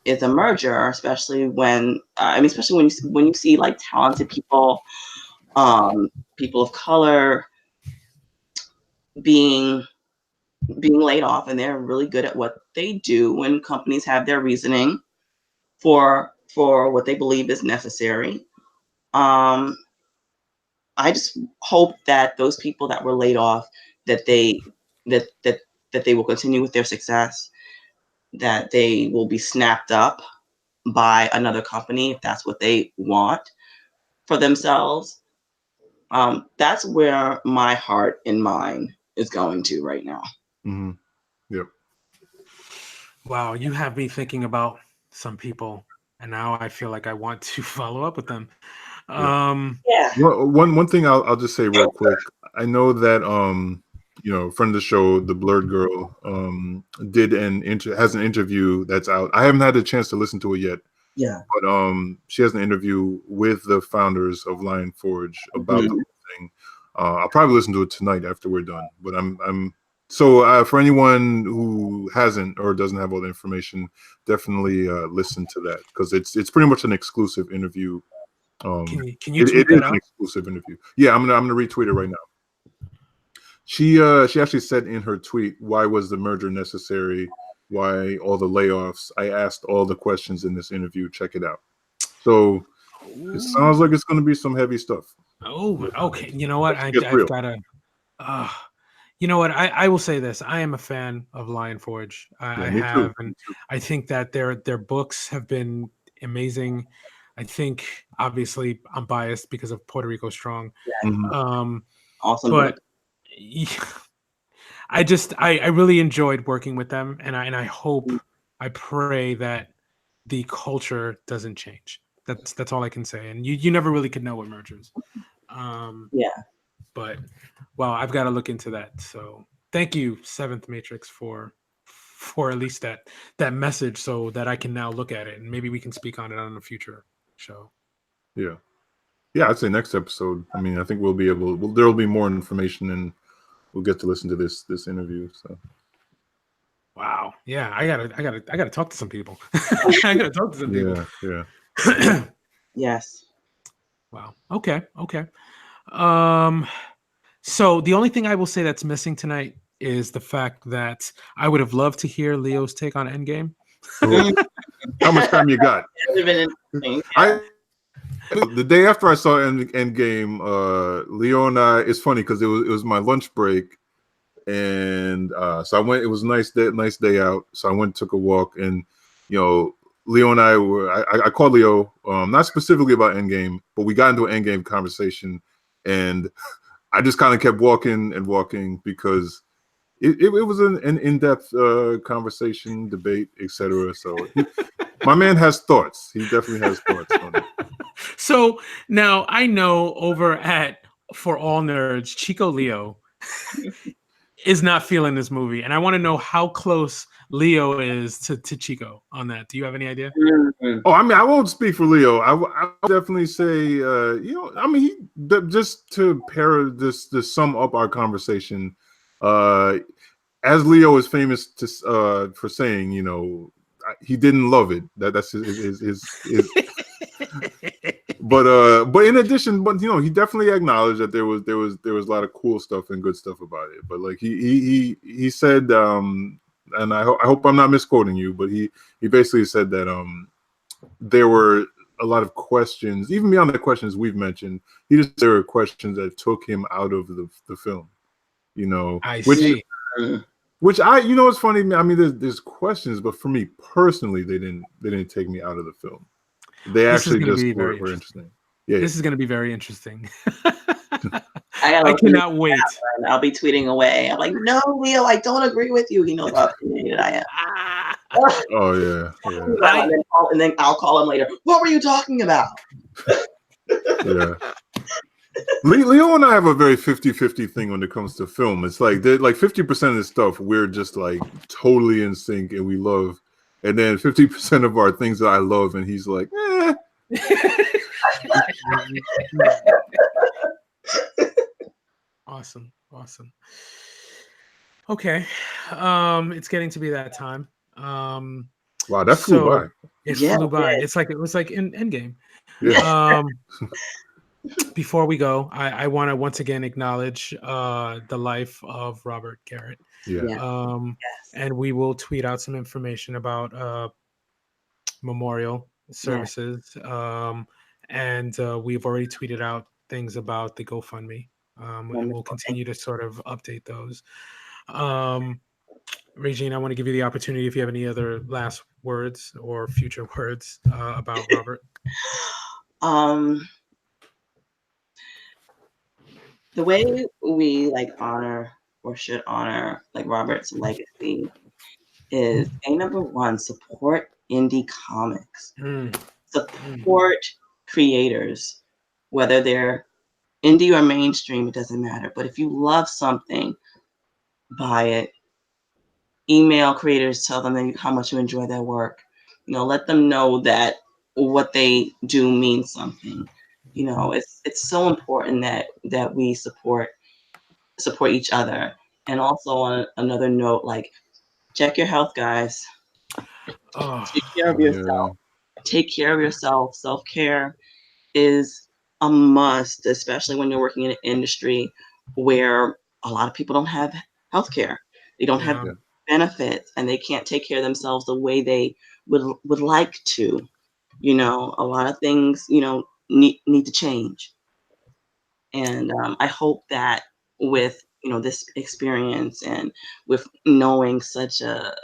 is a merger, especially when you see like talented people, people of color being laid off, and they're really good at what they do, when companies have their reasoning for what they believe is necessary. I just hope that those people that were laid off, that they will continue with their success, that they will be snapped up by another company if that's what they want for themselves. That's where my heart and mind is going to right now. Wow, you have me thinking about some people, and now I feel like I want to follow up with them. One thing I'll just say real quick. I know that friend of the show, the Blurred Girl, has an interview that's out. I haven't had a chance to listen to it yet. Yeah. But she has an interview with the founders of Lion Forge about the whole thing. I'll probably listen to it tonight after we're done. But for anyone who hasn't or doesn't have all the information, definitely listen to that, because it's pretty much an exclusive interview. Can you tweet that out? An exclusive interview. Yeah, I'm gonna retweet it right now. She actually said in her tweet, "Why was the merger necessary? Why all the layoffs? I asked all the questions in this interview. Check it out." So it sounds like it's going to be some heavy stuff. Oh, okay. You know what? I've got to. You know what? I will say this. I am a fan of Lion Forge. I have, and I think that their books have been amazing. I think, obviously, I'm biased because of Puerto Rico Strong. Awesome. But I really enjoyed working with them, and I hope, I pray that the culture doesn't change. That's all I can say. And you never really could know with mergers. But well, I've got to look into that. So thank you, Seventh Matrix, for at least that message, so that I can now look at it, and maybe we can speak on it on a future show. Yeah, I'd say next episode. I mean, I think we'll be able. There will be more information, and we'll get to listen to this interview. So. Wow. Yeah, I gotta talk to some people. I gotta talk to some people. Yeah. Yes. Wow. Okay. So the only thing I will say that's missing tonight is the fact that I would have loved to hear Leo's take on Endgame. How much time you got? The day after I saw Endgame, Leo and I. It's funny because it was my lunch break, and so I went. It was a nice day out. So I went and took a walk, and Leo and I called Leo, not specifically about Endgame, but we got into an Endgame conversation, and I just kind of kept walking because it was an in-depth conversation, debate, etc. So my man has thoughts. He definitely has thoughts on it. So now I know over at For All Nerds, Chico Leo is not feeling this movie, and I want to know how close Leo is to Chico on that. Do you have any idea? Oh, I mean, I won't speak for Leo. I would definitely say, I mean, just to sum up our conversation, as Leo is famous for saying, he didn't love it. That's his But in addition, he definitely acknowledged that there was a lot of cool stuff and good stuff about it. But like he said, and I hope I'm not misquoting you, but he basically said that there were a lot of questions, even beyond the questions we've mentioned. There were questions that took him out of the film. I see. Which it's funny. I mean, there's questions, but for me personally, they didn't take me out of the film. They actually just were interesting. Yeah, this is going to be very interesting. I cannot wait. I'll be tweeting away. I'm like, no, Leo, I don't agree with you. He knows how opinionated I am. Oh yeah. And then I'll call him later. What were you talking about? Yeah. Leo and I have a very 50-50 thing when it comes to film. It's like 50% of the stuff we're just like totally in sync and we love, and then 50% of our things that I love and he's like, eh. Awesome. Okay. It's getting to be that time. Wow, that flew by. It flew by. It was like in Endgame. Yeah. Before we go, I want to once again acknowledge the life of Robert Garrett. Yeah. And we will tweet out some information about memorial services. And we've already tweeted out things about the GoFundMe. And we'll continue to sort of update those. Regine, I want to give you the opportunity if you have any other last words or future words about Robert. The way we honor or should honor Robert's legacy is number one, support indie comics. Support creators, whether they're indie or mainstream, it doesn't matter. But if you love something, buy it. Email creators, tell them how much you enjoy their work. Let them know that what they do means something. It's so important that we support each other. And also on another note, like, check your health, guys. Oh, Take care of Yeah. yourself. Take care of yourself. Self-care is a must, especially when you're working in an industry where a lot of people don't have health care. They don't have yeah. Yeah. benefits, and they can't take care of themselves the way they would like to. A lot of things, need to change. And I hope that with this experience and with knowing such a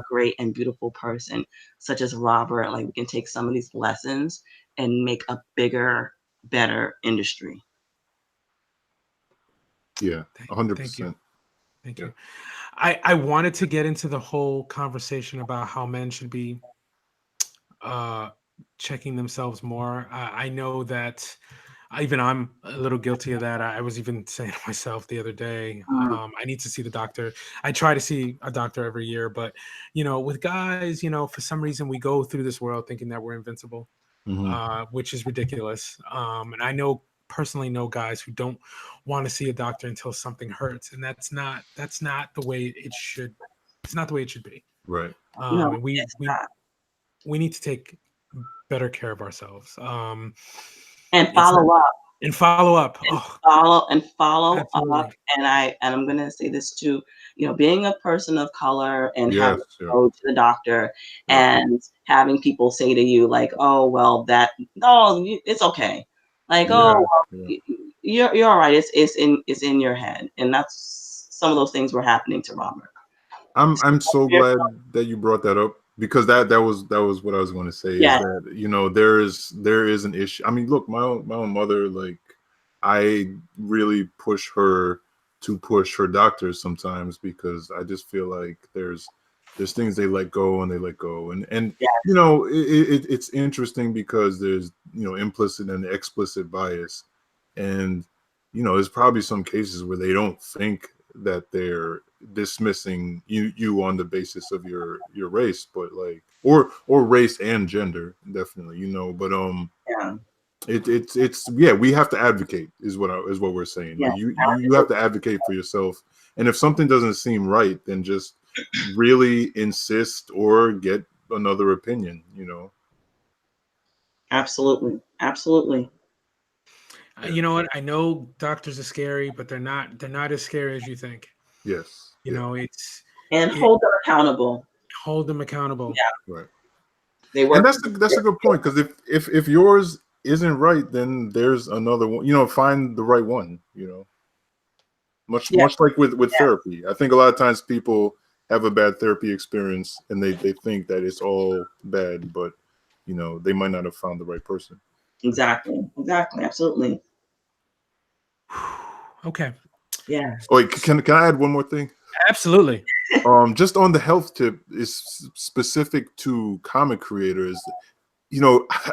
great and beautiful person such as Robert, like, we can take some of these lessons and make a bigger, better industry. Yeah. Thank you. 100%. Thank Yeah. you. I wanted to get into the whole conversation about how men should be uh, checking themselves more. I know that even I'm a little guilty of that. I was even saying to myself the other day, Mm, I need to see the doctor. I try to see a doctor every year, but with guys, for some reason we go through this world thinking that we're invincible, Hmm. which is ridiculous. And I know personally know guys who don't want to see a doctor until something hurts, and that's not the way it should. It's not the way it should be. Right. no, And we it's we not. we need to take better care of ourselves. And It's follow up. and follow up. Oh, Follow up. absolutely. And I'm gonna say this too, being a person of color and having Yes. to Yeah. go to the doctor Yep. and having people say to you, like, oh well, it's okay, like, oh Yeah. well, Yeah. you're all right, it's in your head. And that's some of those things were happening to Robert. I'm so glad that you brought that up, because that was what I was going to say, is Yes, that there is an issue. I mean, look, my own mother, like, I really push her to push her doctors sometimes, because I just feel like there's things they let go, and they let go, and yes, it's interesting, because there's implicit and explicit bias, and there's probably some cases where they don't think that they're dismissing you on the basis of your race, but like, or race and gender, definitely, but yeah, it's yeah, we have to advocate, is what we're saying. yeah, Like, you have to advocate for yourself, and if something doesn't seem right, then just really insist, or get another opinion. absolutely, absolutely. Yeah. You know what? I know doctors are scary, but they're not as scary as you think. Yes. Yeah. And It hold them accountable. hold them accountable. Yeah, Right. they And work. that's a good point, because if yours isn't right, then there's another one. Find the right one. Much Yeah, much like with yeah, therapy. I think a lot of times people have a bad therapy experience, and they think that it's all bad, but they might not have found the right person. exactly, absolutely. Okay. Yeah, Oh, wait, can I add one more thing? Absolutely. Just on the health tip, is specific to comic creators.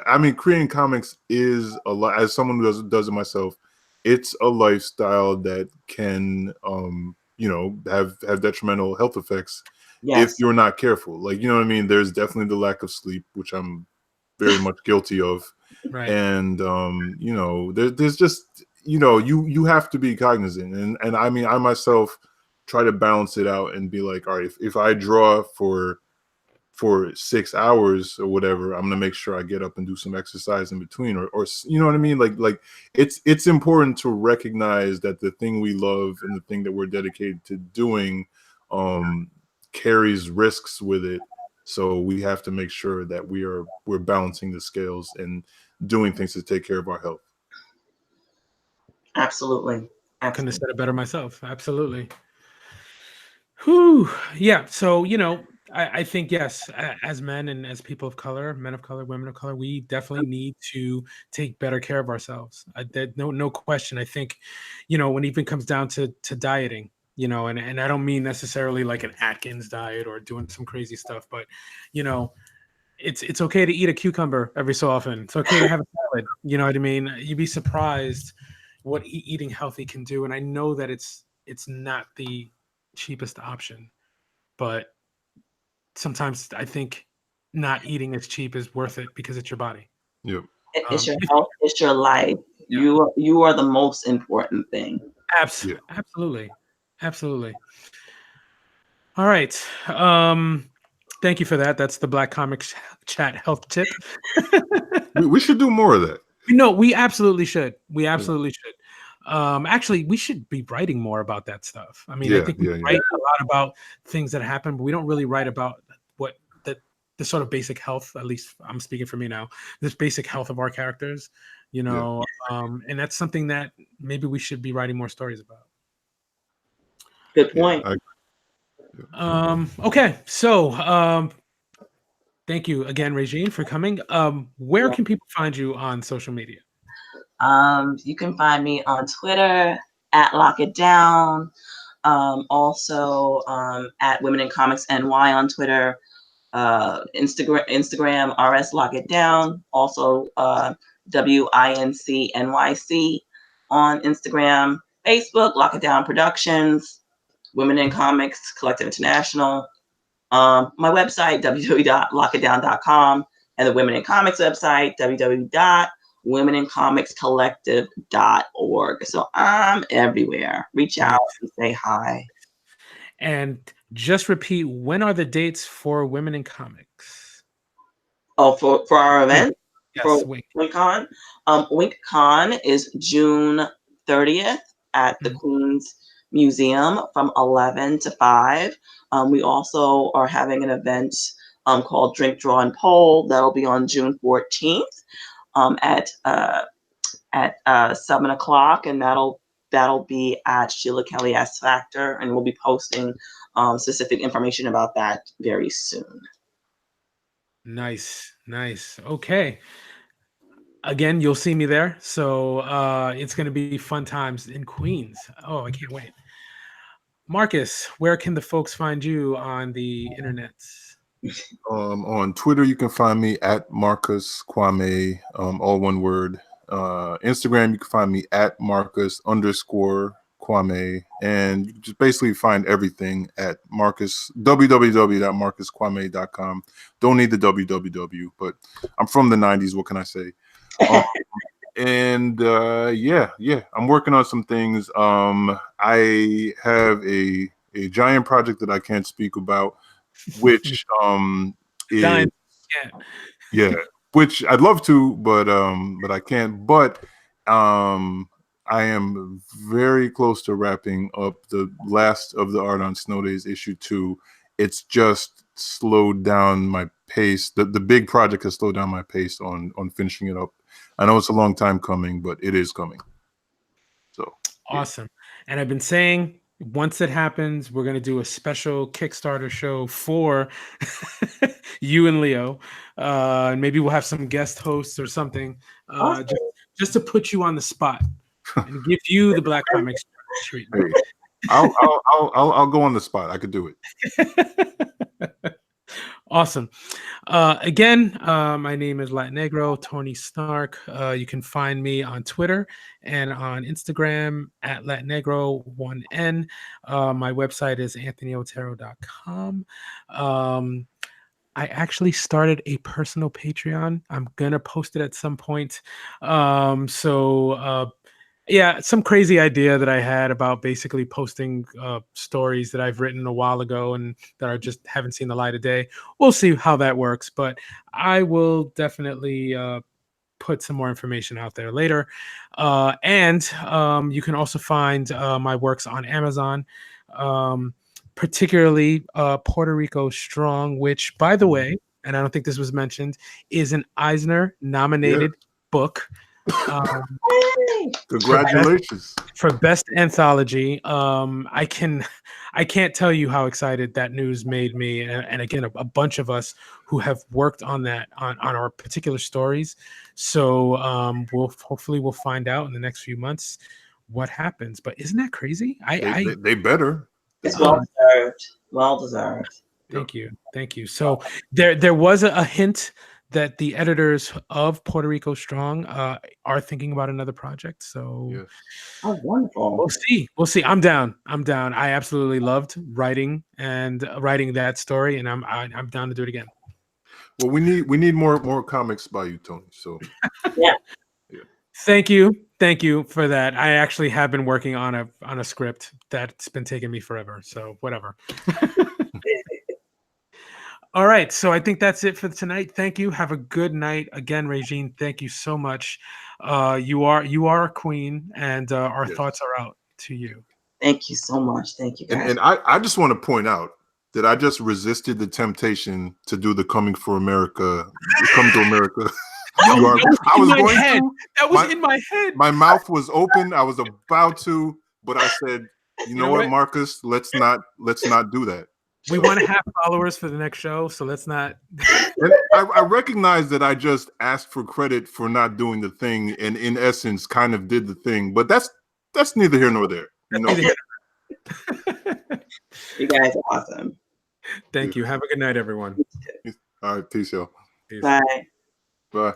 I mean, creating comics is a lot. As someone who does it myself, it's a lifestyle that can, have detrimental health effects if yes, you're not careful. Like, you know what I mean? There's definitely the lack of sleep, which I'm very much guilty of, Right. and there's just, you have to be cognizant, and I mean, I myself try to balance it out and be like, all right, if I draw for 6 hours or whatever, I'm gonna make sure I get up and do some exercise in between, or you know what I mean? Like it's important to recognize that the thing we love and the thing that we're dedicated to doing um carries risks with it. So we have to make sure that we're balancing the scales and doing things to take care of our health. absolutely, Couldn't have absolutely. said it better myself. Absolutely. Whew. Yeah. So, I think, yes, as men and as people of color, men of color, women of color, we definitely need to take better care of ourselves. No question. I think, when it even comes down to dieting, and I don't mean necessarily like an Atkins diet or doing some crazy stuff, but, you know, it's okay to eat a cucumber every so often. It's okay to have a salad. You know what I mean? You'd be surprised, what eating healthy can do. And I know that it's not the cheapest option, but sometimes I think not eating as cheap is worth it because it's your body. Yep. It's your health. It's your life. Yeah. You are the most important thing. Yeah. Absolutely. Absolutely. All right. Thank you for that. That's the Black Comics Chat health tip. We should do more of that. No, we absolutely should. We absolutely should. Actually, we should be writing more about that stuff. I mean, I think we write a lot about things that happen, but we don't really write about what the sort of basic health. At least I'm speaking for me now. This basic health of our characters, you know, and that's something that maybe we should be writing more stories about. Good point. Okay, so thank you again, Regine, for coming. Where can people find you on social media? You can find me on Twitter at Lock It Down. Also at Women in Comics NY on Twitter. Instagram RS Lock It Down. Also WINC NYC on Instagram. Facebook Lock It Down Productions. Women in Comics Collective International. My website www.lockitdown.com and the Women in Comics website www.womenincomicscollective.org. So I'm everywhere. Reach out and say hi. And just repeat, when are the dates for Women in Comics? Oh, for our event? Yes, for WinkCon? WinkCon is June 30th at the Queens Museum from 11 to 5. We also are having an event called Drink, Draw, and Poll. That'll be on June 14th at 7 o'clock, and that'll be at Sheila Kelly S Factor, and we'll be posting specific information about that very soon. Nice. Okay. Again, you'll see me there. So it's going to be fun times in Queens. Oh, I can't wait. Marcus, where can the folks find you on the internet? On Twitter, you can find me at Marcus Kwame, all one word. Instagram, you can find me at Marcus_Kwame, and you just basically find everything at www.marcuskwame.com. Don't need the www, but I'm from the 90s. What can I say? And yeah, I'm working on some things. I have a giant project that I can't speak about, which is yeah, which I'd love to, but I can't. But I am very close to wrapping up the last of the Art on Snow Days issue 2. It's just slowed down my pace. The big project has slowed down my pace on finishing it up. I know it's a long time coming, but it is coming. So awesome. And I've been saying, once it happens, we're going to do a special Kickstarter show for you and Leo. And maybe we'll have some guest hosts or something, just to put you on the spot and give you the Black Comics treatment. Hey, I'll go on the spot. I could do it. Awesome. Again, my name is Latin Negro, Tony Snark. You can find me on Twitter and on Instagram at Latinegro 1N. My website is anthonyotero.com. I actually started a personal Patreon. I'm going to post it at some point. Yeah, some crazy idea that I had about basically posting stories that I've written a while ago and that I just haven't seen the light of day. We'll see how that works, but I will definitely put some more information out there later. And you can also find my works on Amazon, particularly Puerto Rico Strong, which, by the way, and I don't think this was mentioned, is an Eisner nominated book. Congratulations for best anthology. I can't tell you how excited that news made me, and again, a bunch of us who have worked on that on our particular stories. So we'll find out in the next few months what happens. But isn't that crazy? They better. It's well deserved. Well deserved. Thank you. So there was a hint that the editors of Puerto Rico Strong are thinking about another project. So Yes. Oh, wonderful. we'll see. We'll see. I'm down. I'm down. I absolutely loved writing that story, and I'm down to do it again. Well, we need more comics by you, Tony. So Yeah. Thank you for that. I actually have been working on a script that's been taking me forever. So whatever. All right. So I think that's it for tonight. Thank you. Have a good night. Again, Regine, thank you so much. You are a queen, and our Yes. thoughts are out to you. Thank you so much. Thank you, guys. And I just want to point out that I just resisted the temptation to do the Coming to America. Yo, I was going head. to. That was in my head. My mouth was open. I was about to, but I said, you know what, Marcus? Let's not do that. We want to have followers for the next show, so let's not. And I recognize that I just asked for credit for not doing the thing, and in essence, kind of did the thing. But that's neither here nor there. You know. You guys are awesome. Thank you. Have a good night, everyone. All right, peace, y'all. Bye. Bye.